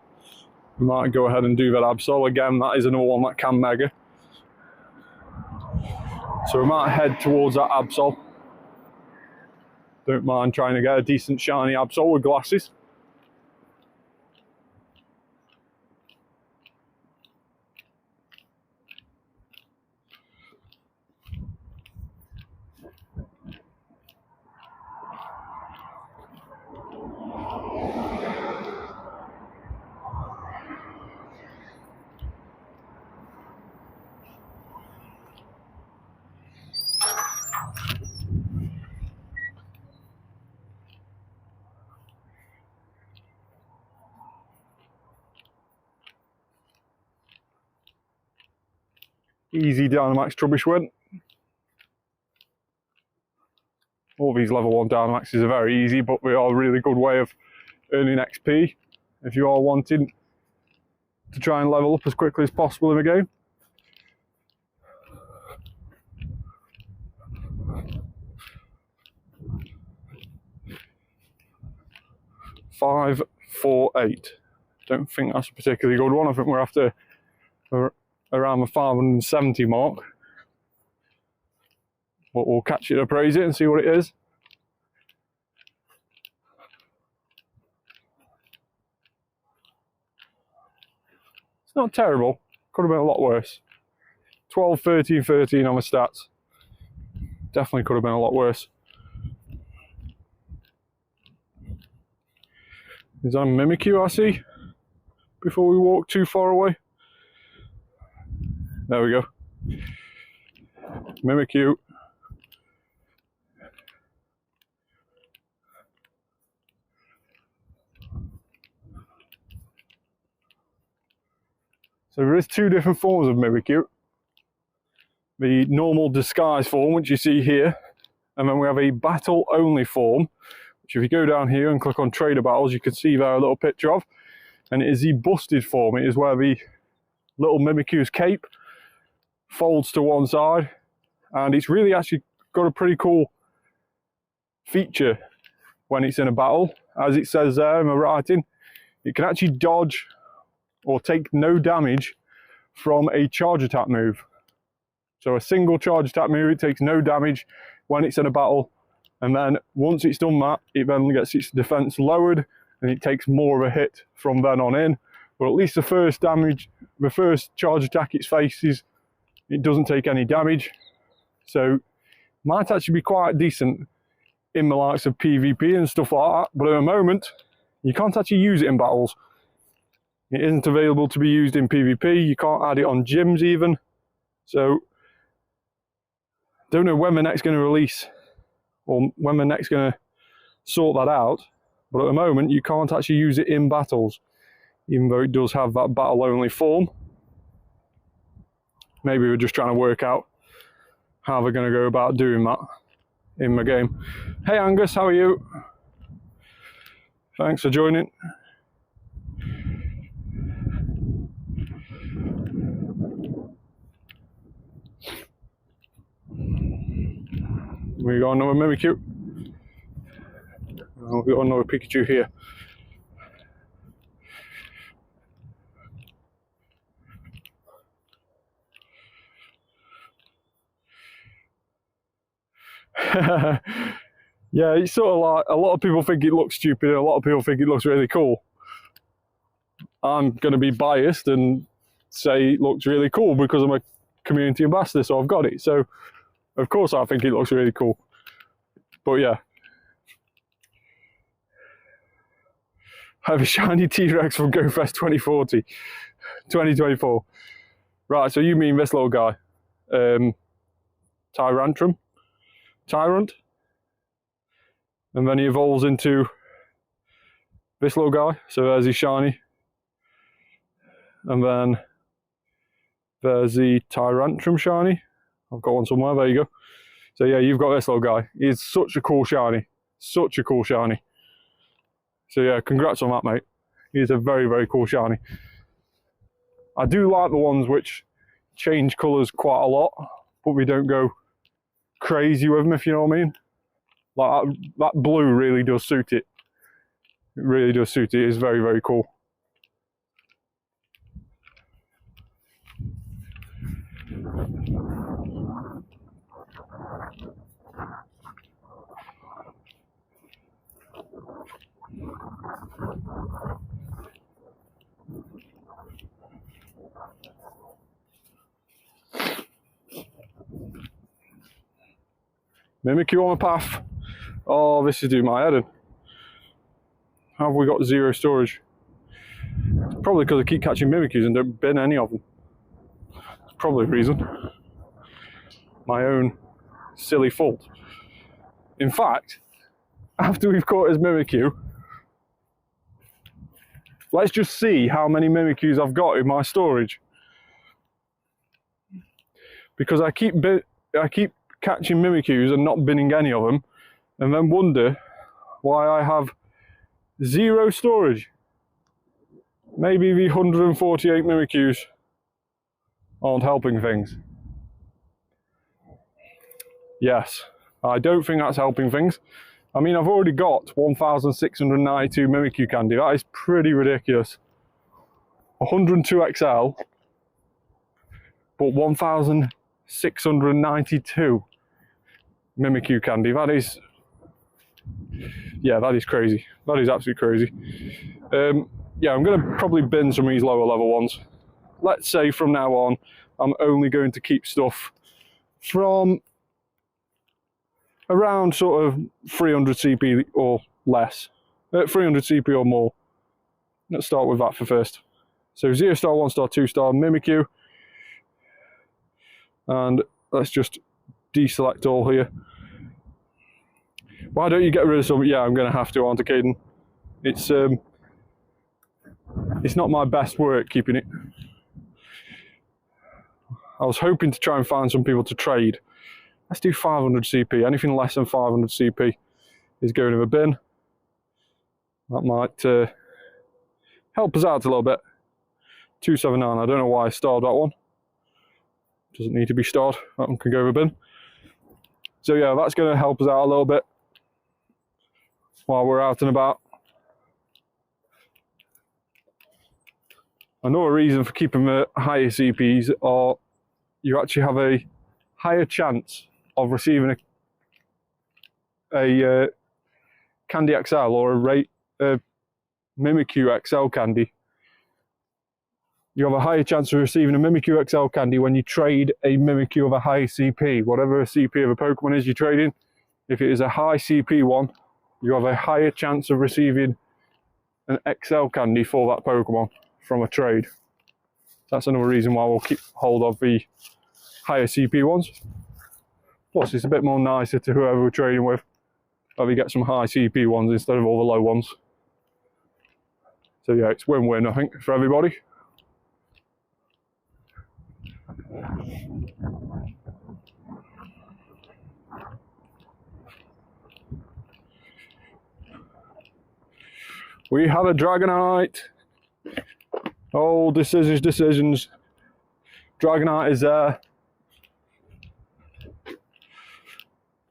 We might go ahead and do that Absol. Again, that is another one that can mega. So we might head towards that Absol. Don't mind trying to get a decent shiny Absol with glasses. Easy Dynamax Trubbish win. All these level 1 Dynamaxes are very easy, but they are a really good way of earning XP if you are wanting to try and level up as quickly as possible in the game. Five, 4, 8. Don't think that's a particularly good one. I think we're after around the 570 mark. But we'll catch it, appraise it, and see what it is. It's not terrible. Could have been a lot worse. 12, 13, 13 on the stats. Definitely could have been a lot worse. Is that a Mimikyu I see? Before we walk too far away. There we go. Mimikyu. So there is two different forms of Mimikyu. The normal disguise form, which you see here, and then we have a battle only form, which if you go down here and click on Trader Battles, you can see there a little picture of, and it is the busted form. It is where the little Mimikyu's cape folds to one side, and it's really actually got a pretty cool feature when it's in a battle. As it says there in the writing, it can actually dodge or take no damage from a charge attack move. So a single charge attack move, it takes no damage when it's in a battle, and then once it's done that, it then gets its defense lowered and it takes more of a hit from then on in. But at least the first charge attack it faces, it doesn't take any damage. So might actually be quite decent in the likes of PvP and stuff like that, but at the moment you can't actually use it in battles. It isn't available to be used in PvP, you can't add it on gyms even. So Don't know when they're next going to release or when they're next going to sort that out, but at the moment you can't actually use it in battles, even though it does have that battle only form. Maybe we're just trying to work out how they're going to go about doing that in my game. Hey Angus, how are you? Thanks for joining. We got another Mimikyu. Oh, we got another Pikachu here. Yeah, it's sort of like, a lot of people think it looks stupid, and a lot of people think it looks really cool. I'm going to be biased and say it looks really cool because I'm a community ambassador, so I've got it. So, of course, I think it looks really cool. But yeah. I have a shiny T-Rex from GoFest 2024. Right, so you mean this little guy. Tyrant. And then he evolves into this little guy. So there's his shiny. And then there's the Tyrantrum shiny. I've got one somewhere, there you go. So yeah, you've got this little guy. He's such a cool shiny. Such a cool shiny. So yeah, congrats on that, mate. He's a very, very cool shiny. I do like the ones which change colours quite a lot, but we don't go crazy with them, if you know what I mean. Like that blue really does suit it. It really does suit it. It's very, very cool. Mimikyu on the path. Oh, this is doing my head in. How have we got 0 storage? It's probably because I keep catching Mimikyus and don't bin any of them. That's probably the reason. My own silly fault. In fact, after we've caught his Mimikyu, let's just see how many Mimikyus I've got in my storage. Because I keep catching Mimikyus and not binning any of them, and then wonder why I have 0 storage. Maybe the 148 Mimikyus aren't helping things. Yes, I don't think that's helping things. I mean, I've already got 1,692 Mimikyu candy. That is pretty ridiculous. 102 XL, but 1,692 Mimikyu candy. That is, yeah, that is crazy. That is absolutely crazy. Yeah, I'm going to probably bin some of these lower level ones. Let's say from now on, I'm only going to keep stuff from around sort of 300 CP or less. 300 CP or more. Let's start with that for first. So 0 star, 1 star, 2 star Mimikyu. And let's just deselect all here. Why don't you get rid of some? Yeah, I'm going to have to, aren't I, Caden? It's not my best work keeping it. I was hoping to try and find some people to trade. Let's do 500 CP. Anything less than 500 CP is going in the bin. That might help us out a little bit. 279. I don't know why I starred that one. Doesn't need to be starred. That one can go in the bin. So yeah, that's going to help us out a little bit while we're out and about. Another reason for keeping the higher CPs are you actually have a higher chance of receiving a Candy XL or a Mimikyu XL candy. You have a higher chance of receiving a Mimikyu XL candy when you trade a Mimikyu of a high CP. Whatever a CP of a Pokemon is you're trading, if it is a high CP one, you have a higher chance of receiving an XL candy for that Pokemon from a trade. That's another reason why we'll keep hold of the higher CP ones. Plus, it's a bit more nicer to whoever we're trading with. Have you get some high CP ones instead of all the low ones. So yeah, it's win-win, I think, for everybody. We have a Dragonite. Oh, decisions. Dragonite is there.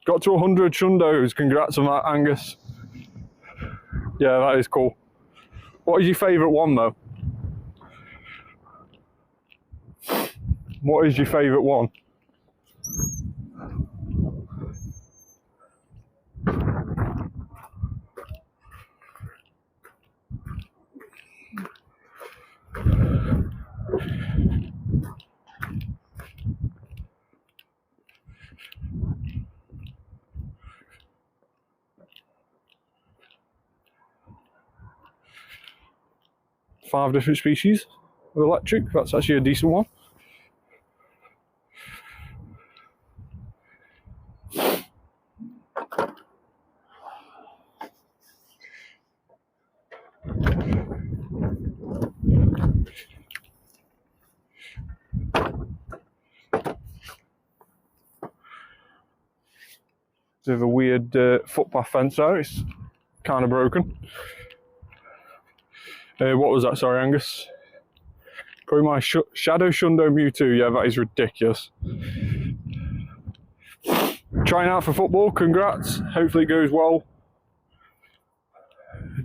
Got to 100 Shundos. Congrats on that, Angus. Yeah, that is cool. What is your favourite one, though? What is your favourite one? Five different species of electric. That's actually a decent one. There's a weird footpath fence there. It's kind of broken. What was that? Sorry, Angus. Probably my Shadow Shundo Mewtwo. Yeah, that is ridiculous. Trying out for football. Congrats. Hopefully it goes well.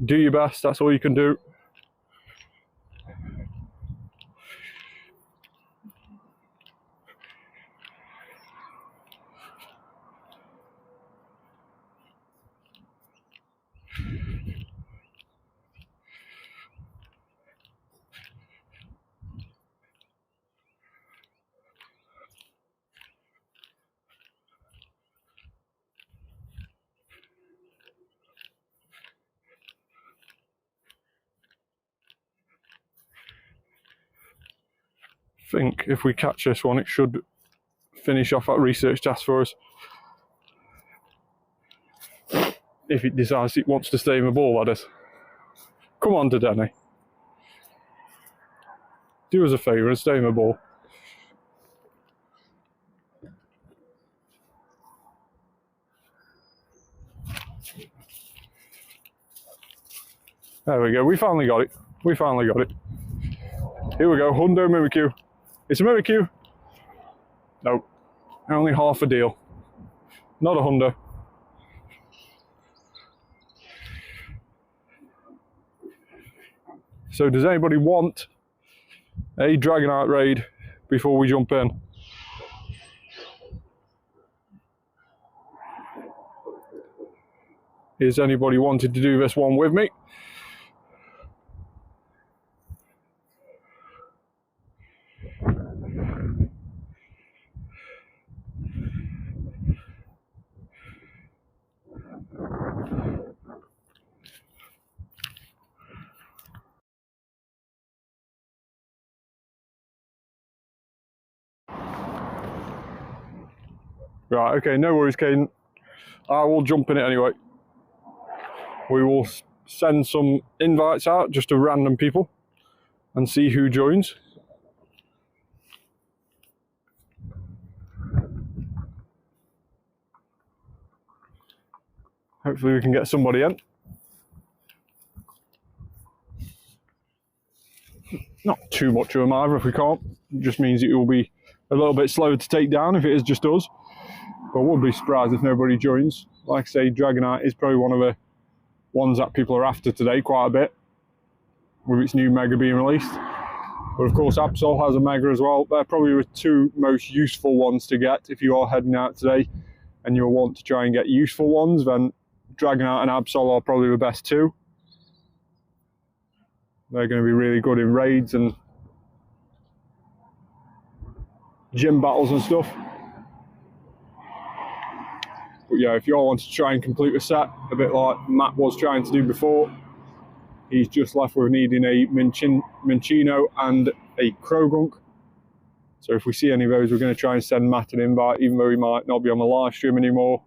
Do your best. That's all you can do. I think if we catch this one, it should finish off that research task for us. If it decides it wants to stay in the ball, that is. Come on, Denny. Do us a favour and stay in the ball. There we go. We finally got it. We finally got it. Here we go. Hundo Mimikyu. It's a Mimikyu. No. Only half a deal. Not a Hundo. So does anybody want a Dragonite raid before we jump in? Is anybody wanting to do this one with me? Right, okay, no worries, Caden. I will jump in it anyway. We will send some invites out just to random people and see who joins. Hopefully we can get somebody in. Not too much of them either if we can't. It just means it will be a little bit slower to take down if it is just us. But I would be surprised if nobody joins. Like I say, Dragonite is probably one of the ones that people are after today quite a bit, with its new Mega being released. But of course Absol has a Mega as well. They're probably the two most useful ones to get if you are heading out today and you'll want to try and get useful ones. Then Dragonite and Absol are probably the best two. They're going to be really good in raids and gym battles and stuff. But yeah, if you all want to try and complete the set, a bit like Matt was trying to do before, he's just left with needing a Minchino and a Krogunk. So if we see any of those, we're going to try and send Matt an invite, even though he might not be on the live stream anymore.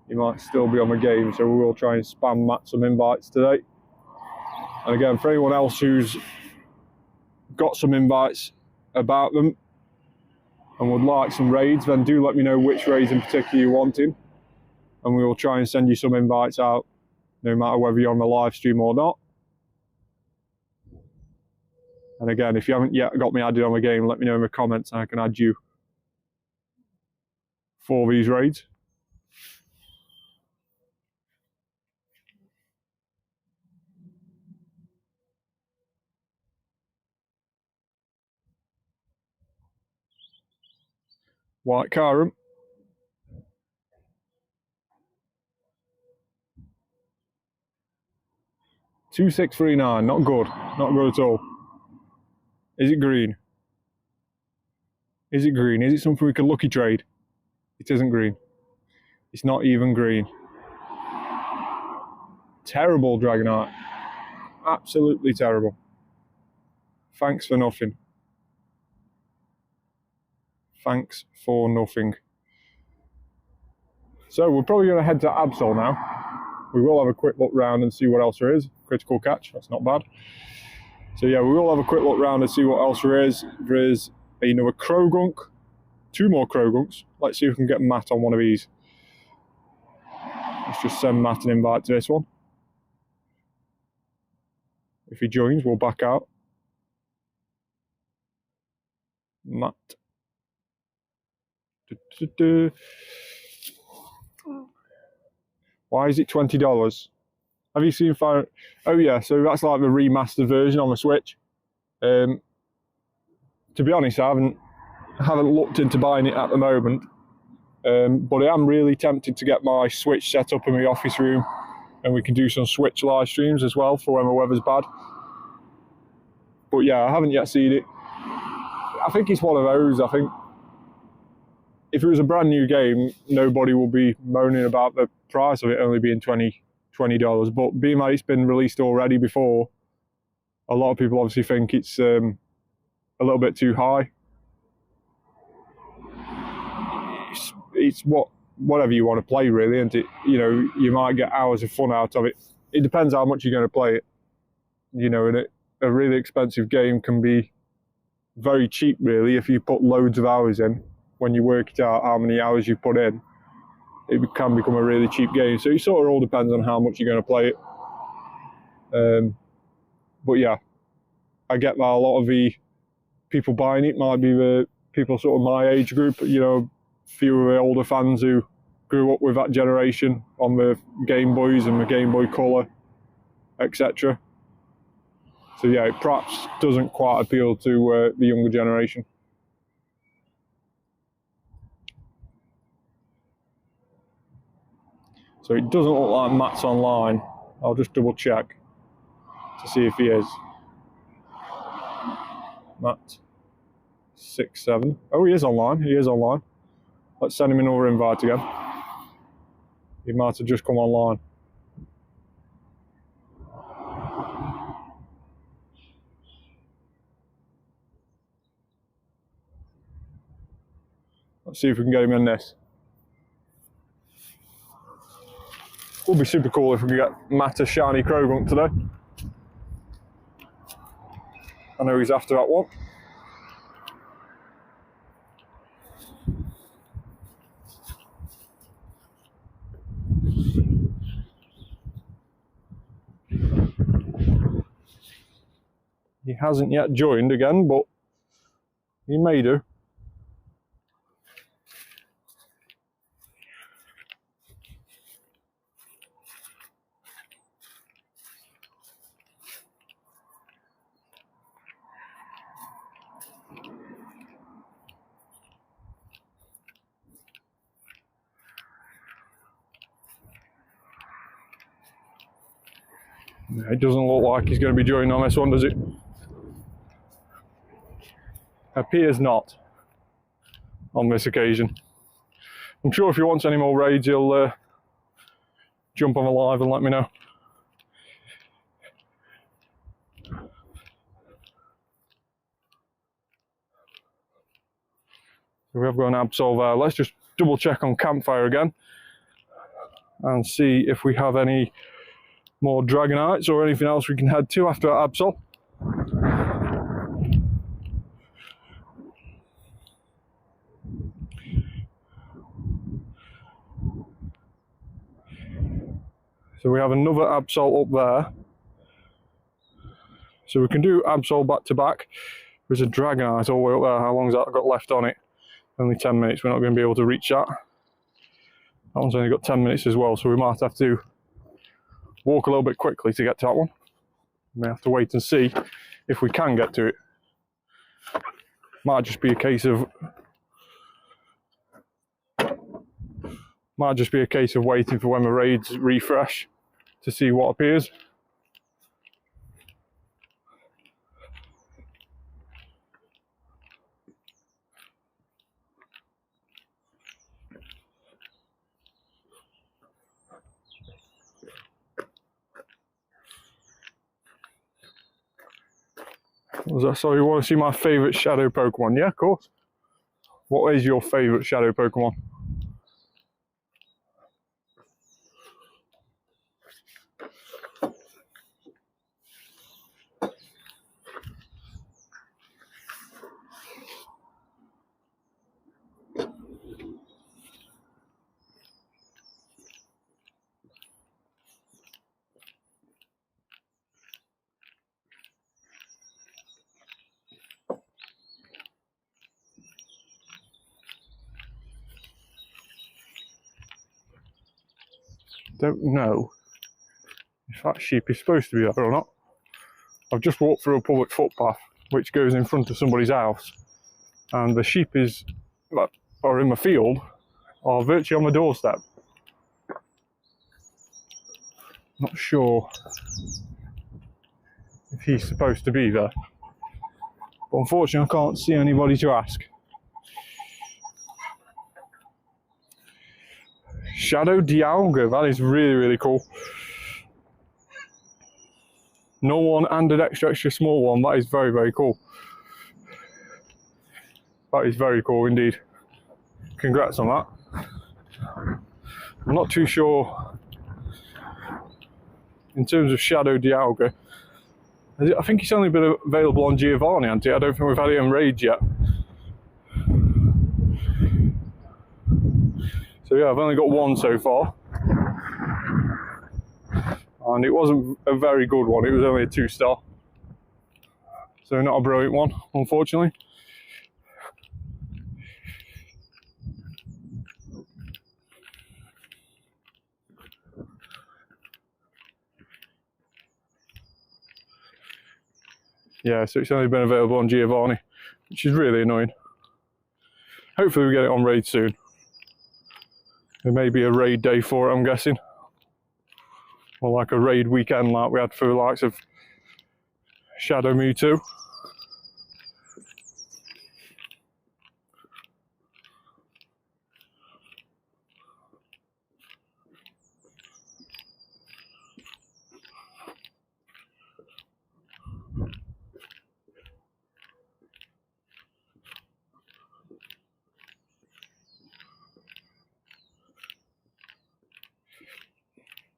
He might still be on the game, so we will try and spam Matt some invites today. And again, for anyone else who's got some invites about them and would like some raids, then do let me know which raids in particular you're wanting, and we will try and send you some invites out, no matter whether you're on the live stream or not. And again, if you haven't yet got me added on the game, let me know in the comments and I can add you for these raids. White Carum. $2639, not good. Not good at all. Is it green? Is it green? Is it something we could lucky trade? It isn't green. It's not even green. Terrible Dragonite. Absolutely terrible. Thanks for nothing. Thanks for nothing. So we're probably going to head to Absol now. We will have a quick look round and see what else there is. Critical catch, that's not bad. So yeah, we will have a quick look round and see what else there is. There is another Krogunk, 2 more Krogunks. Let's see if we can get Matt on one of these. Let's just send Matt an invite to this one. If he joins, we'll back out. Matt. Why is it $20? Have you seen Fire? Oh yeah, so that's like the remastered version on the Switch. To be honest, I haven't looked into buying it at the moment, but I am really tempted to get my Switch set up in the office room, and we can do some Switch live streams as well for when the weather's bad. But yeah, I haven't yet seen it. I think it's one of those. I think if it was a brand new game, nobody will be moaning about the price of it only being $20. But being that it's been released already before, a lot of people obviously think it's a little bit too high. It's whatever you want to play, really, isn't it? You know, you might get hours of fun out of it. It depends how much you're going to play it. You know, and a really expensive game can be very cheap, really, if you put loads of hours in. When you work it out how many hours you put in, it can become a really cheap game. So it sort of all depends on how much you're going to play it. But yeah, I get that a lot of the people buying it might be the people sort of my age group, you know, few of the older fans who grew up with that generation on the Game Boys and the Game Boy Color, etc. So yeah, it perhaps doesn't quite appeal to the younger generation. So it doesn't look like Matt's online. I'll just double check to see if he is. Matt 67. Oh, he is online. He is online. Let's send him another invite again. He might have just come online. Let's see if we can get him in this. Would be super cool if we could get Matt a shiny Krogunk today. I know he's after that one. He hasn't yet joined again, but he may do. It doesn't look like he's going to be joining on this one, does it? Appears not on this occasion. I'm sure if he wants any more raids, he'll jump on the live and let me know. We have got an Absol there. Let's just double check on Campfire again and see if we have any more Dragonites or anything else we can head to after our Absol. So we have another Absol up there. So we can do Absol back to back. There's a Dragonite all the way up there. How long has that got left on it? Only 10 minutes. We're not going to be able to reach that. That one's only got 10 minutes as well, so we might have to walk a little bit quickly to get to that one. We may have to wait and see if we can get to it. Might just be a case of waiting for when the raids refresh to see what appears. So you want to see my favourite shadow Pokemon? Yeah, of course. What is your favourite shadow Pokemon? Don't know if that sheep is supposed to be there or not. I've just walked through a public footpath which goes in front of somebody's house, and the sheep are in my field are virtually on my doorstep. Not sure if he's supposed to be there, but unfortunately I can't see anybody to ask. Shadow Dialga, that is really, really cool. No one and an extra small one. That is very, very cool. That is very cool indeed. Congrats on that. I'm not too sure in terms of Shadow Dialga. I think it's only been available on Giovanni, hasn't it? I don't think we've had it in raids yet. So yeah, I've only got one so far. And it wasn't a very good one, it was only a 2-star. So not a brilliant one, unfortunately. Yeah, so it's only been available on Giovanni, which is really annoying. Hopefully we get it on raid soon. There may be a raid day for it, I'm guessing. Or like a raid weekend like we had for the likes of Shadow Mewtwo.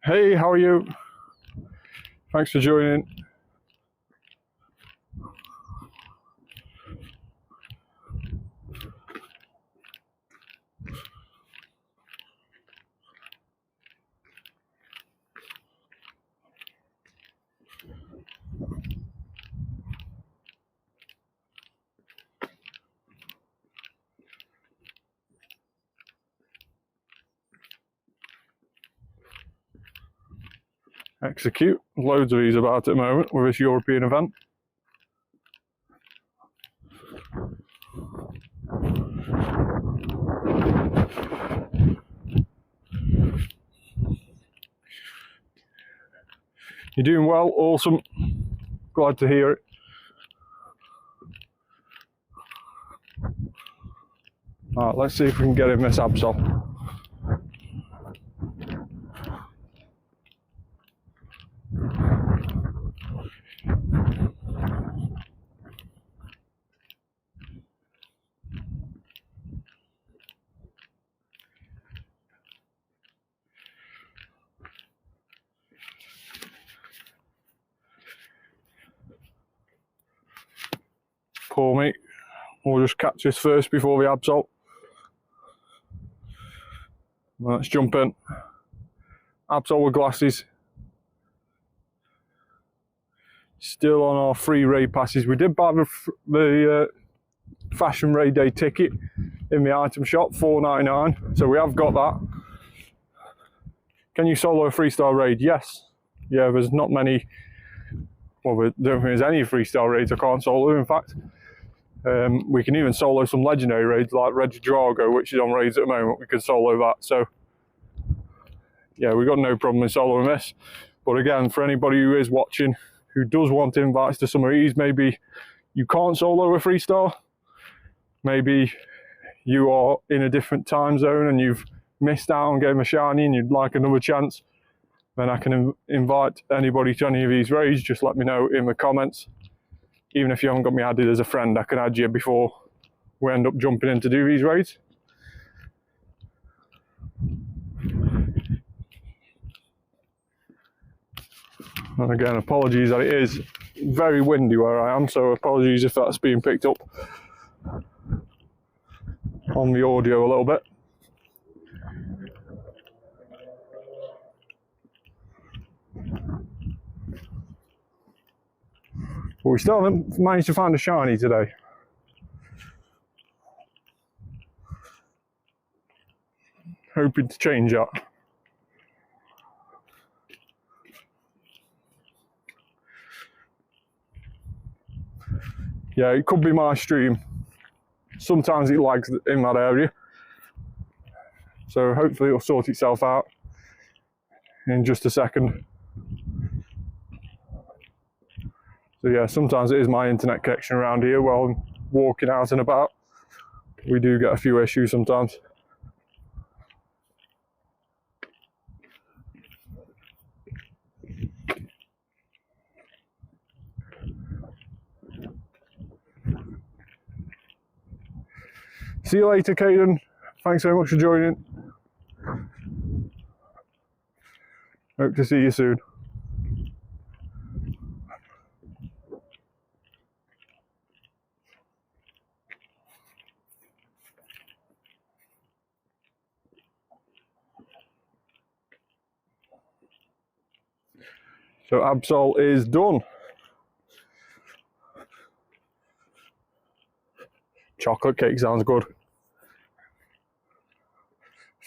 Hey, how are you? Thanks for joining. Execute. Loads of these about at the moment with this European event. You're doing well, awesome. Glad to hear it. Alright, let's see if we can get in this Absol. for me. We'll just catch this first before the Absol. Let's jump in. Absol with glasses. Still on our free raid passes. We did buy the Fashion Raid Day ticket in the item shop, $4.99. So we have got that. Can you solo a 3-star raid? Yes. Yeah, there's not many. Well, I don't think there's any 3-star raids I can't solo, in fact. We can even solo some legendary raids like Regidrago, which is on raids at the moment. We can solo that. So, yeah, we've got no problem in soloing this. But again, for anybody who is watching, who does want invites to some of these, maybe you can't solo a 3-star. Maybe you are in a different time zone and you've missed out on getting a shiny and you'd like another chance, then I can invite anybody to any of these raids. Just let me know in the comments. Even if you haven't got me added as a friend, I can add you before we end up jumping in to do these raids. And again, apologies that it is very windy where I am, so apologies if that's being picked up on the audio a little bit. But we still haven't managed to find a shiny today. Hoping to change that. Yeah, it could be my stream. Sometimes it lags in that area. So hopefully it'll sort itself out in just a second. So yeah, sometimes it is my internet connection around here while I'm walking out and about. We do get a few issues sometimes. See you later, Caden. Thanks very much for joining. Hope to see you soon. So Absol is done. Chocolate cake sounds good.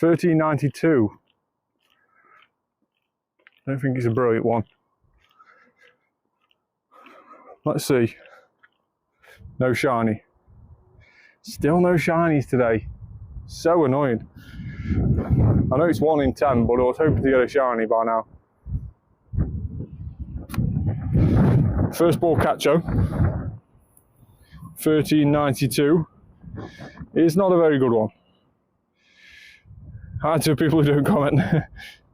$13.92. I don't think it's a brilliant one. Let's see. No shiny. Still no shinies today. So annoying. I know it's 1 in 10, but I was hoping to get a shiny by now. First ball catcho. $13.92. It's not a very good one. Hi to people who don't comment.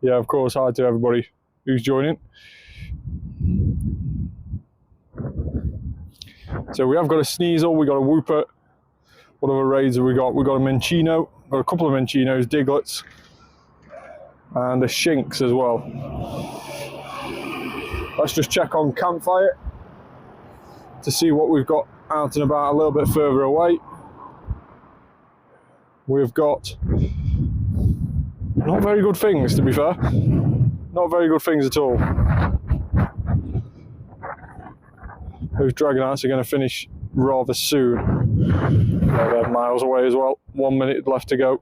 Yeah, of course, hi to everybody who's joining. So we have got a Sneasel, we got a Wooper. What other raids have we got? We've got a Minchino, got a couple of Minchinos, Diglets, and a Shinx as well. Let's just check on Campfire to see what we've got out and about a little bit further away. We've got not very good things, to be fair. Not very good things at all. Those Dragonites are going to finish rather soon. Yeah, they're miles away as well. 1 minute left to go.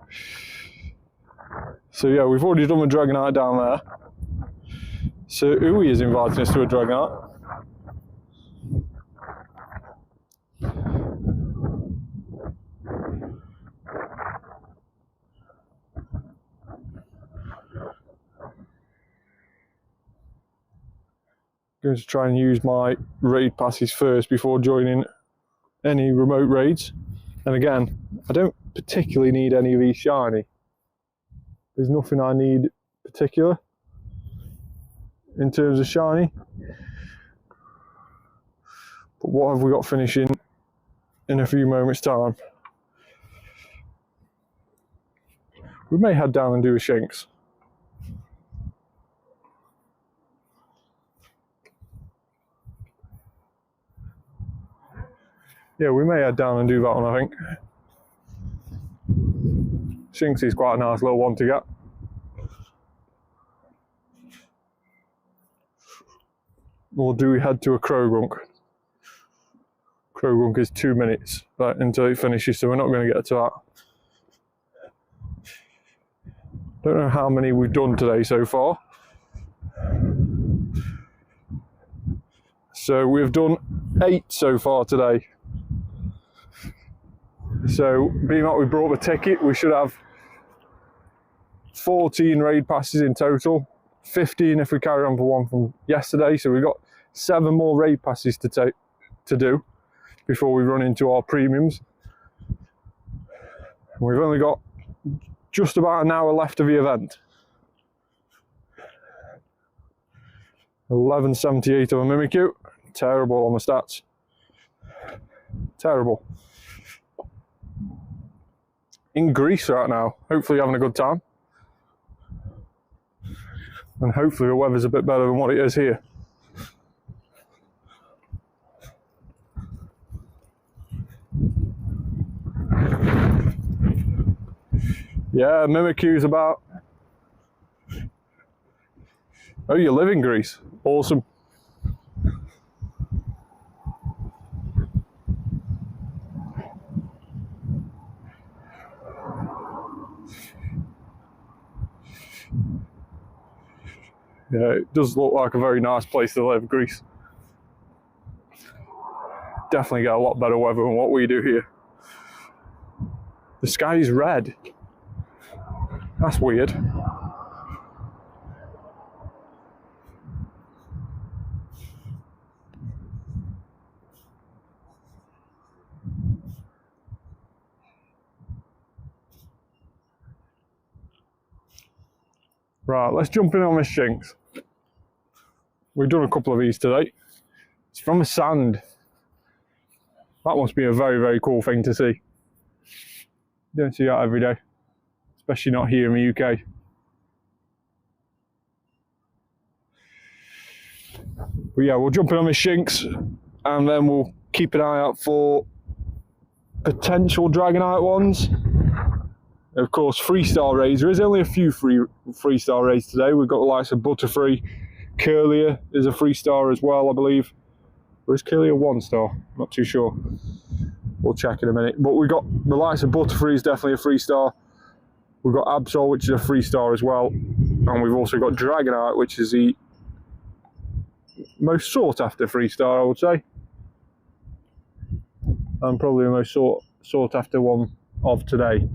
So yeah, we've already done a Dragonite down there. So Uwe is inviting us to a Dragonite. Going to try and use my raid passes first before joining any remote raids. And again, I don't particularly need any of these shiny. There's nothing I need particular in terms of shiny. But what have we got finishing in a few moments' time? We may head down and do a Shinx. Yeah, we may head down and do that one, I think. Shinx is quite a nice little one to get. Or do we head to a Krogunk? Krogunk is 2 minutes until it finishes, so we're not going to get to that. Don't know how many we've done today so far. So we've done 8 so far today. So being that we brought the ticket, we should have 14 raid passes in total. 15 if we carry on for one from yesterday. So we've got 7 more raid passes to do before we run into our premiums. We've only got just about an hour left of the event. 1178 of a Mimikyu. Terrible on the stats. Terrible. In Greece right now. Hopefully having a good time. And hopefully the weather's a bit better than what it is here. Yeah, Mimikyu's about... Oh, you live in Greece. Awesome. Yeah, it does look like a very nice place to live, Greece. Definitely get a lot better weather than what we do here. The sky is red. That's weird. Right, let's jump in on this Shinx. We've done a couple of these today. It's from the sand. That must be a very, very cool thing to see. You don't see that every day, especially not here in the UK. But yeah, we'll jump in on this Shinx and then we'll keep an eye out for potential Dragonite ones. Of course, 3-star raids. There is only a few 3-star raids today. We've got the likes of Butterfree. Curlier is a 3-star as well, I believe. Or is Curlier 1-star? Not too sure. We'll check in a minute. But we've got the likes of Butterfree is definitely a 3-star. We've got Absol, which is a 3-star as well. And we've also got Dragonite, which is the most sought after 3-star, I would say. And probably the most sought after one of today.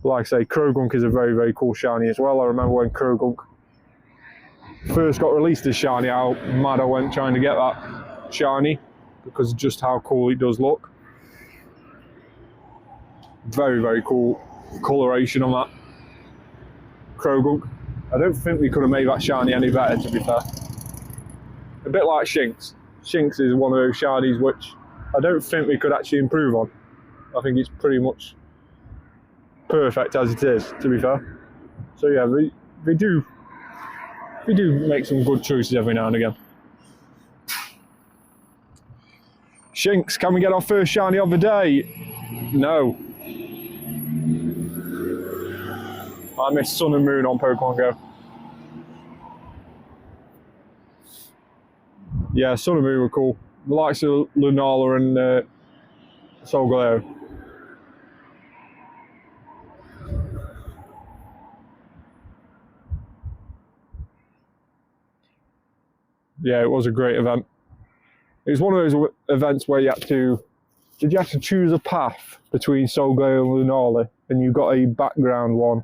Like I say, Krogunk is a very, very cool shiny as well. I remember when Krogunk first got released as shiny, how mad I went trying to get that shiny because of just how cool it does look. Very, very cool coloration on that Krogunk. I don't think we could have made that shiny any better, to be fair. A bit like Shinx. Shinx is one of those shinies which I don't think we could actually improve on. I think it's pretty much perfect as it is, to be fair. So yeah, they do make some good choices every now and again. Shinx, can we get our first shiny of the day? No. I missed Sun and Moon on Pokemon Go. Yeah, Sun and Moon were cool. The likes of Lunala and Solgaleo. Yeah, it was a great event. It was one of those events where you had to choose a path between Solgaleo and Lunala, and you got a background one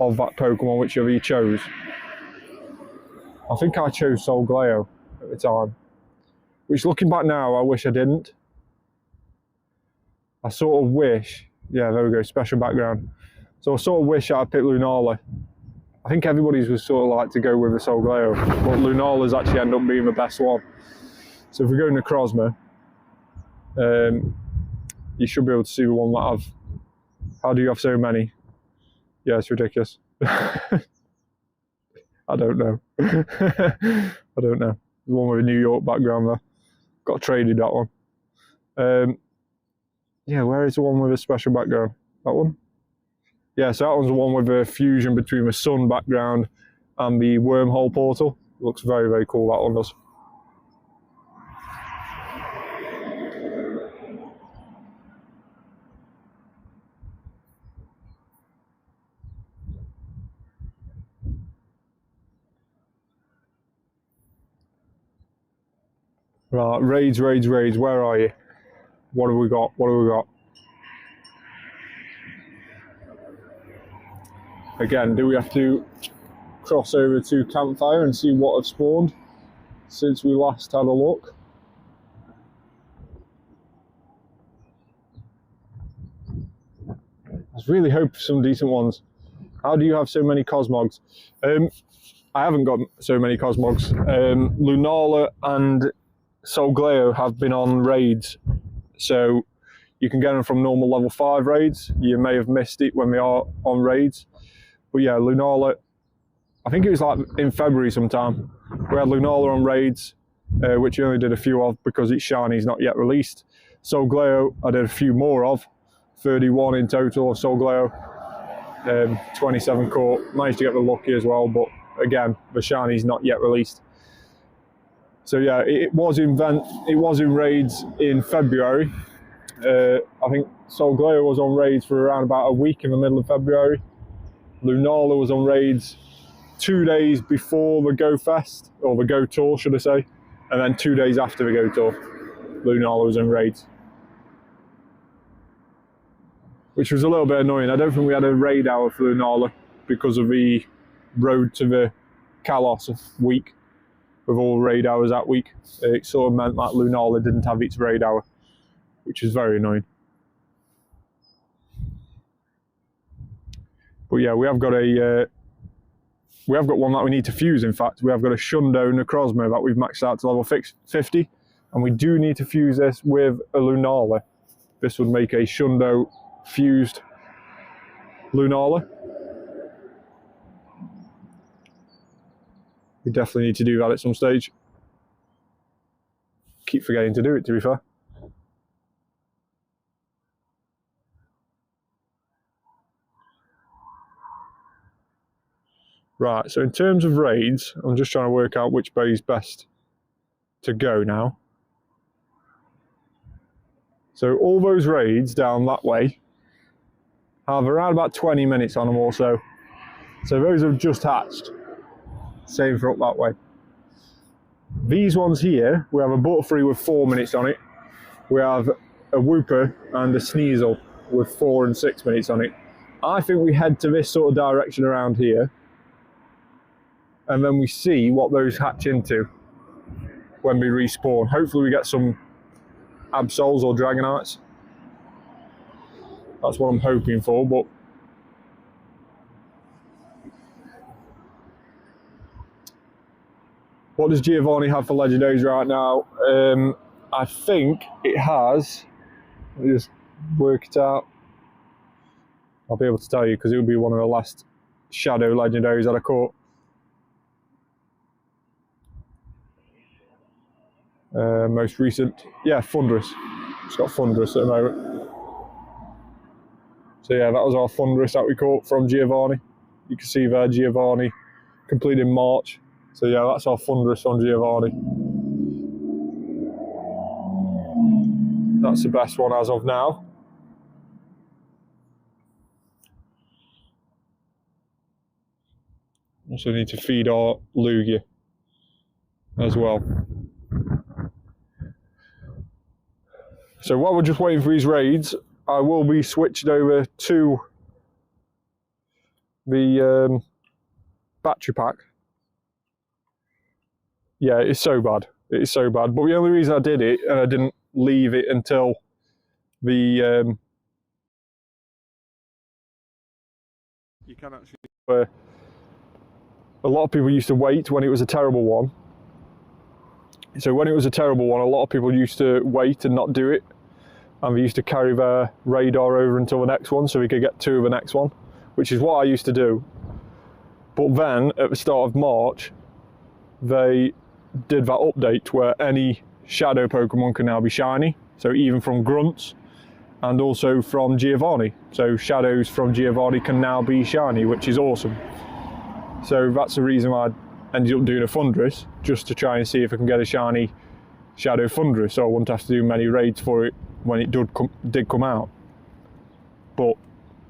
of that Pokemon, whichever you chose. I think I chose Solgaleo at the time, which looking back now, I wish I didn't. I sort of wish, yeah, there we go, special background. So I sort of wish I picked Lunala. I think everybody's was sort of like to go with the Solgaleo, but Lunala's actually ended up being the best one. So if we go into Necrozma, you should be able to see the one that I've... How do you have so many? Yeah, it's ridiculous. I don't know. I don't know. The one with a New York background there. Got traded that one. Yeah, where is the one with a special background? That one? Yeah, so that one's the one with a fusion between the sun background and the wormhole portal. Looks very, very cool, that one does. Right, raids, where are you? What have we got? What have we got? Again, do we have to cross over to Campfire and see what have spawned since we last had a look? I was really hoping for some decent ones. How do you have so many Cosmogs? I haven't got so many Cosmogs. Lunala and Solgleo have been on raids, so you can get them from normal level 5 raids. You may have missed it when we are on raids. But yeah, Lunala, I think it was like in February sometime, we had Lunala on raids, which we only did a few of because its shini's not yet released. Solgleo, I did a few more of, 31 in total of Solgleo, 27 caught, managed to get the lucky as well, but again, the shini's not yet released. So yeah, it was in raids in February. I think Solgleo was on raids for around about a week in the middle of February. Lunala was on raids 2 days before the Go Fest, or the Go Tour, should I say, and then 2 days after the Go Tour, Lunala was on raids. Which was a little bit annoying. I don't think we had a raid hour for Lunala because of the road to the Kalos week, with all raid hours that week. It sort of meant that Lunala didn't have its raid hour, which is very annoying. But yeah, we have got one that we need to fuse. In fact, we have got a Shundo Necrozma that we've maxed out to level 50, and we do need to fuse this with a Lunala. This would make a Shundo fused Lunala. We definitely need to do that at some stage. Keep forgetting to do it, to be fair. Right, so in terms of raids, I'm just trying to work out which bay is best to go now. So all those raids down that way have around about 20 minutes on them or so. So those have just hatched. Same for up that way. These ones here, we have a Butterfree with 4 minutes on it. We have a Wooper and a Sneasel with 4 and 6 minutes on it. I think we head to this sort of direction around here, and then we see what those hatch into when we respawn. Hopefully we get some Absols or Dragonites. That's what I'm hoping for, but what does Giovanni have for legendaries right now? I think it has, let me just work it out. I'll be able to tell you because it will be one of the last shadow legendaries that I caught. Most recent, yeah, Thunderous. It's got Thunderous at the moment. So yeah, that was our Thunderous that we caught from Giovanni. You can see there, Giovanni completed in March. So yeah, that's our Thunderous on Giovanni. That's the best one as of now. Also need to feed our Lugia as well. So while we're just waiting for these raids, I will be switched over to the battery pack. Yeah, it's so bad. It is so bad. But the only reason I did it, and I didn't leave it until the... you can actually... a lot of people used to wait when it was a terrible one. So when it was a terrible one, a lot of people used to wait and not do it. And they used to carry their radar over until the next one so we could get 2 of the next one, which is what I used to do. But then, at the start of March, they did that update where any shadow Pokemon can now be shiny. So even from grunts, and also from Giovanni. So shadows from Giovanni can now be shiny, which is awesome. So that's the reason why I ended up doing a Fundress, just to try and see if I can get a shiny Shadow Fundress, so I wouldn't have to do many raids for it when it did come out. But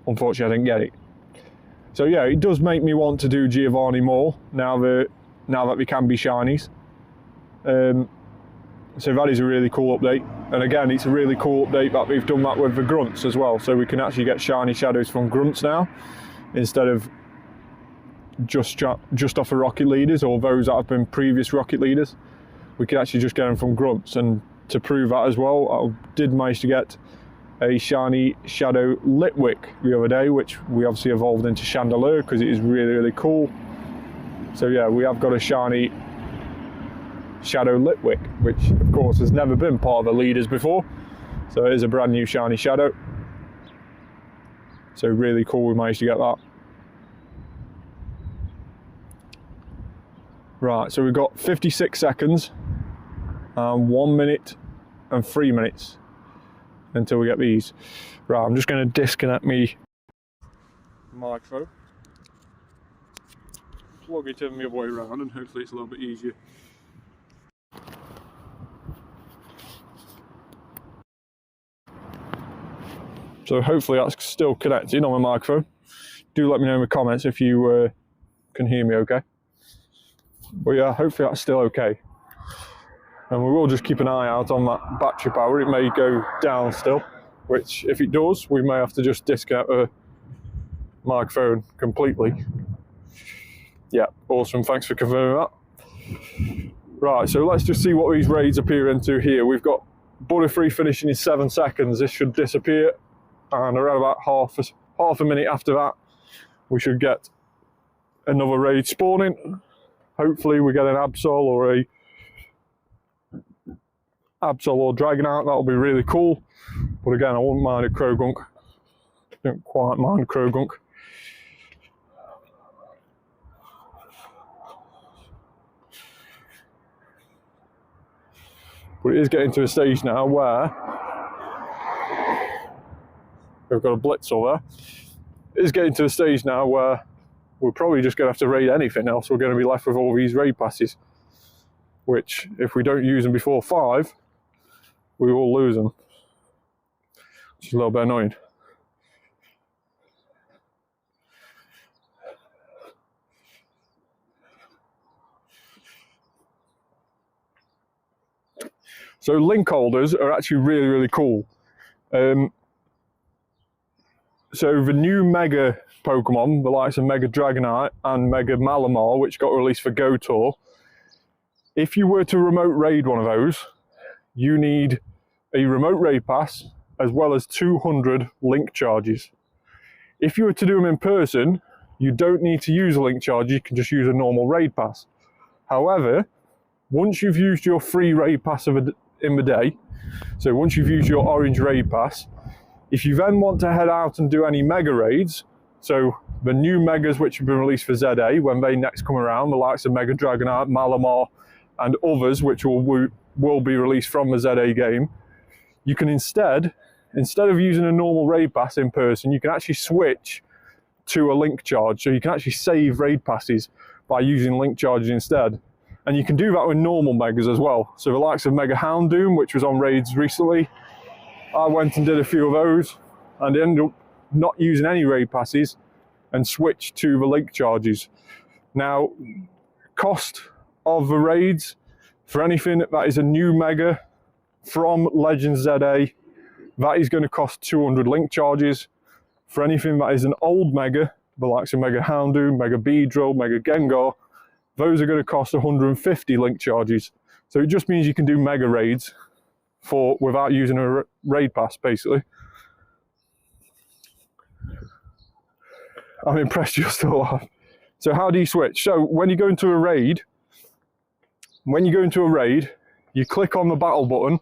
unfortunately I didn't get it. So yeah, it does make me want to do Giovanni more now that we can be shinies. So that is a really cool update, and again it's a really cool update that we've done that with the grunts as well, so we can actually get shiny shadows from grunts now instead of just off of rocket leaders or those that have been previous rocket leaders. We can actually just get them from grunts, and to prove that as well, I did manage to get a shiny Shadow Litwick the other day, which we obviously evolved into Chandelier because it is really cool. So yeah, we have got a shiny Shadow Litwick, which of course has never been part of the leaders before, so it is a brand new shiny shadow. So really cool we managed to get that. Right, so we've got 56 seconds and 1 minute and 3 minutes until we get these. Right, I'm just going to disconnect me microphone, plug it in the other way around, and hopefully it's a little bit easier. So hopefully that's still connected on my microphone. Do let me know in the comments if you can hear me okay. But yeah, hopefully that's still okay. And we will just keep an eye out on that battery power. It may go down still, which if it does, we may have to just disconnect the microphone completely. Yeah, awesome, thanks for confirming that. Right, so let's just see what these raids appear into here. We've got Butterfree finishing in 7 seconds. This should disappear, and around about half a minute after that, we should get another raid spawning. Hopefully we get an Absol or Dragonite. That'll be really cool. But again, I wouldn't mind a Krogunk. Don't quite mind Krogunk. But it is getting to a stage now where we've got a Blitzel there. It is getting to a stage now where we're probably just going to have to raid anything else. We're going to be left with all these raid passes, which if we don't use them before 5, we will lose them, which is a little bit annoying. So link holders are actually really cool. So the new Mega Pokemon, the likes of Mega Dragonite and Mega Malamar, which got released for Go Tour, if you were to remote raid one of those, you need a remote raid pass as well as 200 link charges. If you were to do them in person, you don't need to use a link charge, you can just use a normal raid pass. However, once you've used your free raid pass in the day, so once you've used your orange raid pass, if you then want to head out and do any mega raids, so the new megas which have been released for ZA, when they next come around, the likes of Mega Dragonite, Malamar, and others which will be released from the ZA game, you can instead of using a normal raid pass in person, you can actually switch to a link charge. So you can actually save raid passes by using link charges instead. And you can do that with normal megas as well. So the likes of Mega Houndoom, which was on raids recently, I went and did a few of those and ended up not using any raid passes and switched to the link charges. Now, cost of the raids for anything that is a new mega from Legends ZA, that is going to cost 200 link charges. For anything that is an old mega, the likes of Mega Houndoom, Mega Beedrill, Mega Gengar, those are going to cost 150 link charges. So it just means you can do mega raids without using a raid pass, basically. I'm impressed you're still alive. So how do you switch? So when you go into a raid, you click on the battle button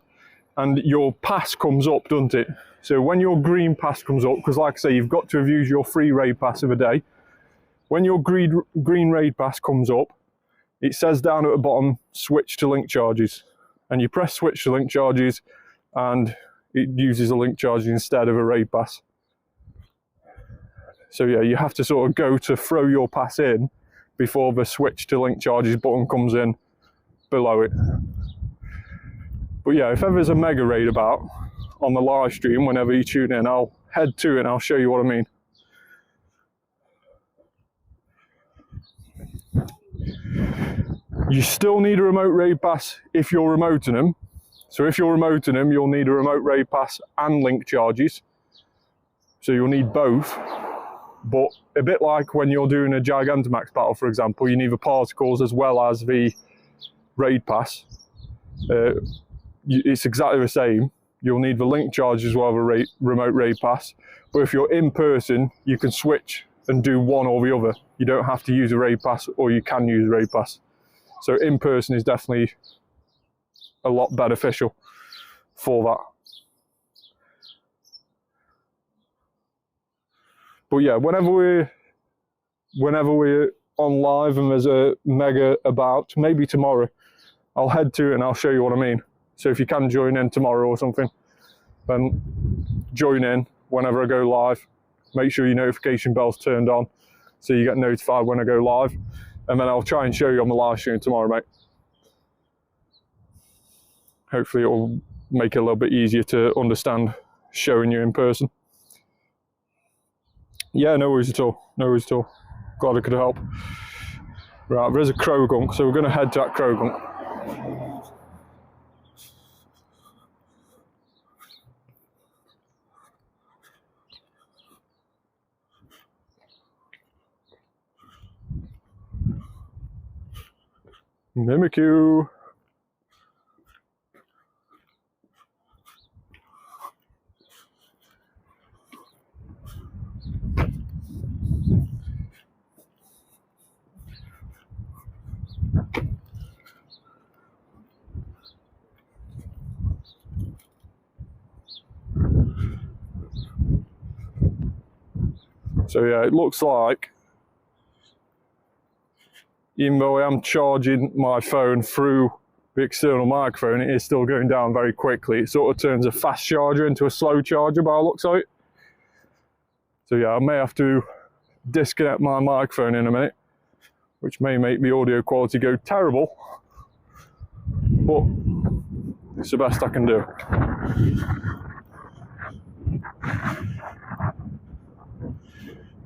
and your pass comes up, doesn't it? So when your green pass comes up, because like I say, you've got to have used your free raid pass of the day. When your green raid pass comes up, it says down at the bottom, switch to link charges. And you press switch to link charges and it uses a link charge instead of a raid pass. So yeah, you have to sort of go to throw your pass in before the switch to link charges button comes in below it. But yeah, if ever there's a mega raid about on the live stream, whenever you tune in, I'll head to it and I'll show you what I mean. You still need a remote raid pass if you're remoting them. So if you're remoting them, you'll need a remote raid pass and link charges. So you'll need both. But a bit like when you're doing a Gigantamax battle, for example, you need the particles as well as the raid pass. It's exactly the same. You'll need the link charge as well as a remote raid pass. But if you're in person, you can switch and do one or the other. You don't have to use a raid pass, or you can use a raid pass. So in person is definitely a lot beneficial for that. But yeah, whenever we're on live and there's a mega about, maybe tomorrow, I'll head to it and I'll show you what I mean. So if you can join in tomorrow or something, then join in whenever I go live. Make sure your notification bell's turned on so you get notified when I go live. And then I'll try and show you on the live stream tomorrow, mate. Hopefully it will make it a little bit easier to understand showing you in person. Yeah, no worries at all. No worries at all. Glad I could help. Right, there's a Krogunk, so we're going to head to that Krogunk. Mimikyu. So yeah, it looks like, even though I am charging my phone through the external microphone, it is still going down very quickly. It sort of turns a fast charger into a slow charger by the looks of it. So yeah, I may have to disconnect my microphone in a minute, which may make the audio quality go terrible, but it's the best I can do.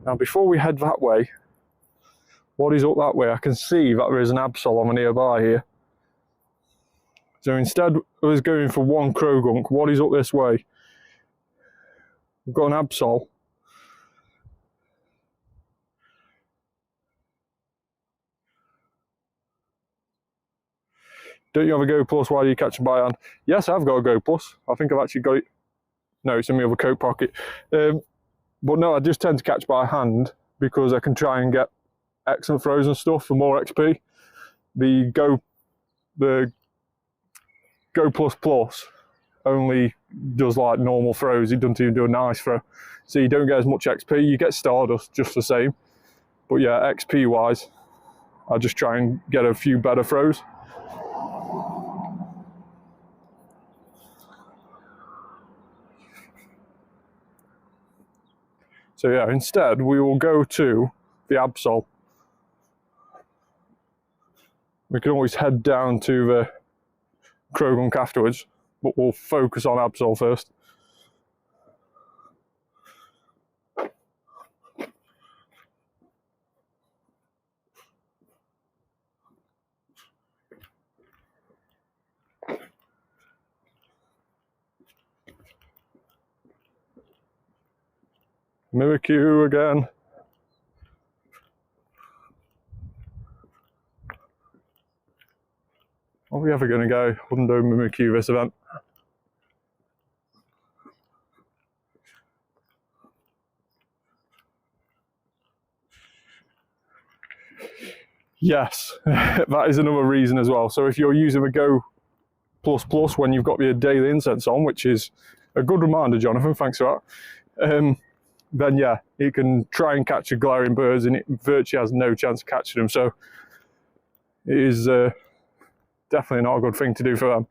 Now before we head that way, what is up that way? I can see that there is an Absol on the nearby here. So instead of us going for one Krogunk, what is up this way? We've got an Absol. Don't you have a Go Plus while you catch a by hand? Yes, I've got a Go Plus. I think I've actually got it. No, it's in my other coat pocket. But no, I just tend to catch by hand because I can try and get excellent throws and stuff for more XP. The Go Plus Plus only does like normal throws. It doesn't even do a nice throw. So you don't get as much XP. You get Stardust just the same. But yeah, XP wise, I just try and get a few better throws. So yeah, instead we will go to the Absol. We can always head down to the Krogunk afterwards, but we'll focus on Absol first. Mimikyu again. Are we ever going to go Hundo Mimikyu this event? Yes, that is another reason as well. So if you're using the Go Plus Plus when you've got your daily incense on, which is a good reminder, Jonathan, thanks for that, then yeah, you can try and catch your glaring birds and it virtually has no chance of catching them. So it is definitely not a good thing to do for them.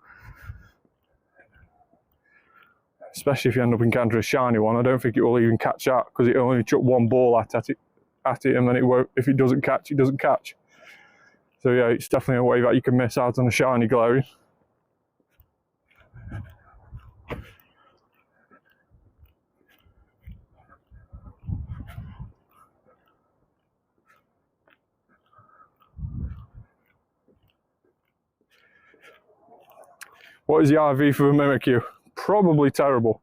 especially if you end up encountering a shiny one. I don't think it will even catch that because it only chuck one ball at it, and then it won't. If it doesn't catch, it doesn't catch. So yeah, it's definitely a way that you can miss out on a shiny Galarian. What is the IV for the Mimikyu? Probably terrible.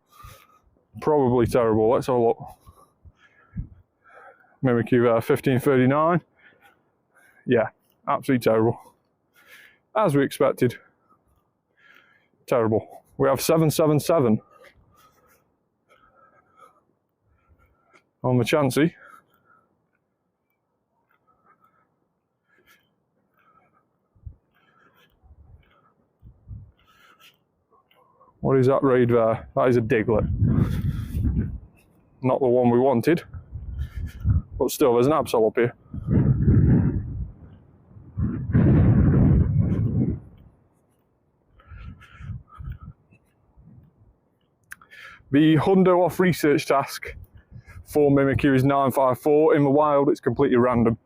Probably terrible. Let's have a look. Mimikyu there, 1539. Yeah, absolutely terrible. As we expected. Terrible. We have 777 on the Chansey. What is that raid there? That is a Diglett. Not the one we wanted. But still, there's an Absol up here. The Hundo off research task for Mimikyu is 954. In the wild, it's completely random.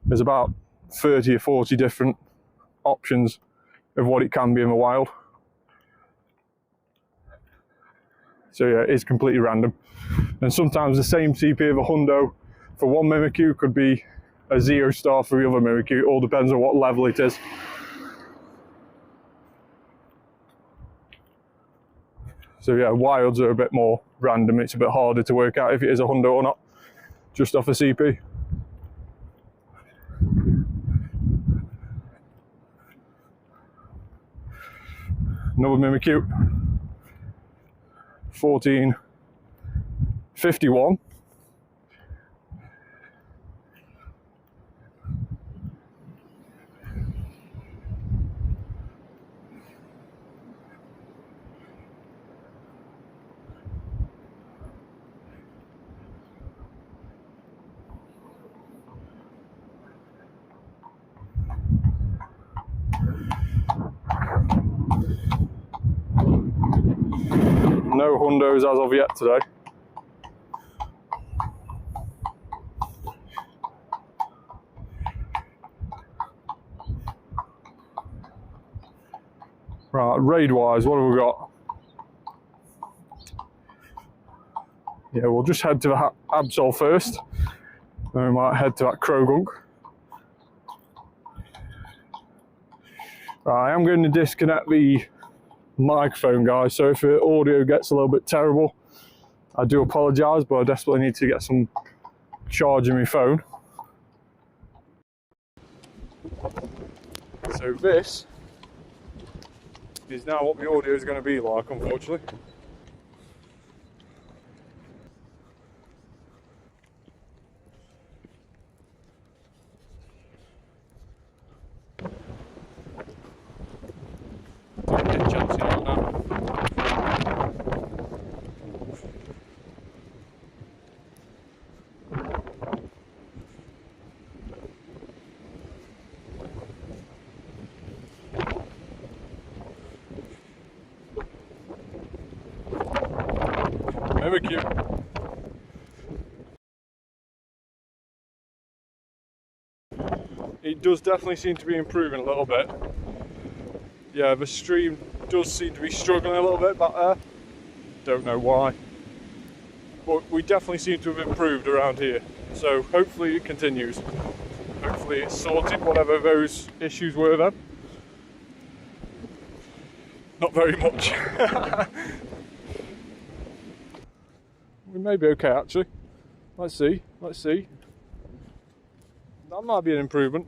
There's about 30 or 40 different options of what it can be in the wild. So yeah, it's completely random. And sometimes the same CP of a Hundo for one Mimikyu could be a 0-star for the other Mimikyu. It all depends on what level it is. So yeah, wilds are a bit more random. It's a bit harder to work out if it is a Hundo or not, just off a CP. Another Mimikyu. 1451. No Hundos as of yet today. Right, raid-wise, what have we got? Yeah, we'll just head to the Absol first. Then we might head to that Krogunk. Right, I am going to disconnect the microphone, guys, so if the audio gets a little bit terrible, I do apologise, but I desperately need to get some charge in my phone. So this is now what the audio is going to be like, unfortunately. Mimikyu. It does definitely seem to be improving a little bit. Yeah, the stream does seem to be struggling a little bit back there. Don't know why. But we definitely seem to have improved around here. So hopefully it continues. Hopefully it's sorted, whatever those issues were then. Not very much. We may be okay actually. Let's see, let's see. That might be an improvement.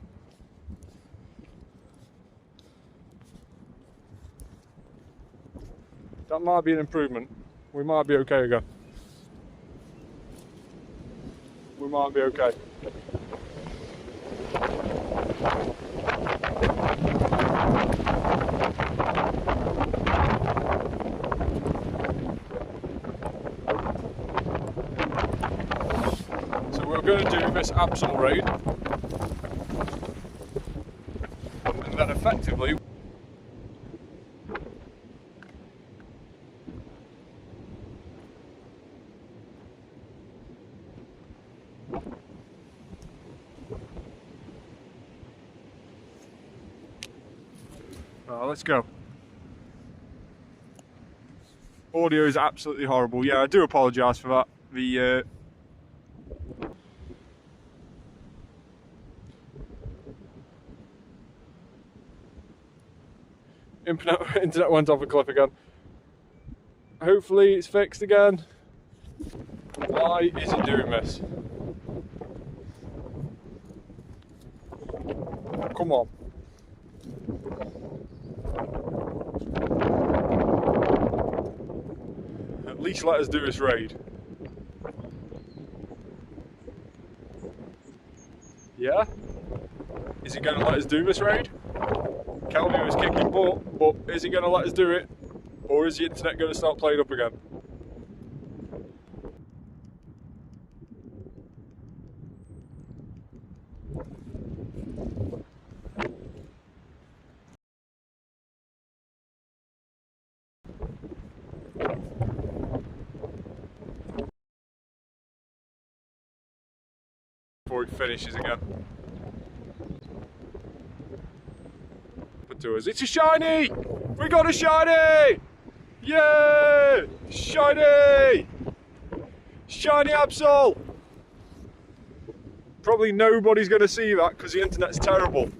That might be an improvement. We might be okay again. We might be okay. So we're going to do this Absol raid. And then effectively Right, let's go. Audio is absolutely horrible. Yeah, I do apologise for that. The internet went off a cliff again. Hopefully it's fixed again. Why is it doing this? Come on. At least let us do this raid. Yeah? Is it going to let us do this raid? Kelvin was kicking butt, but is he going to let us do it? Or is the internet going to start playing up again? Before it finishes again. But to us, it's a shiny! We got a shiny! Yay! Shiny! Shiny Absol! Probably nobody's going to see that because the internet's terrible.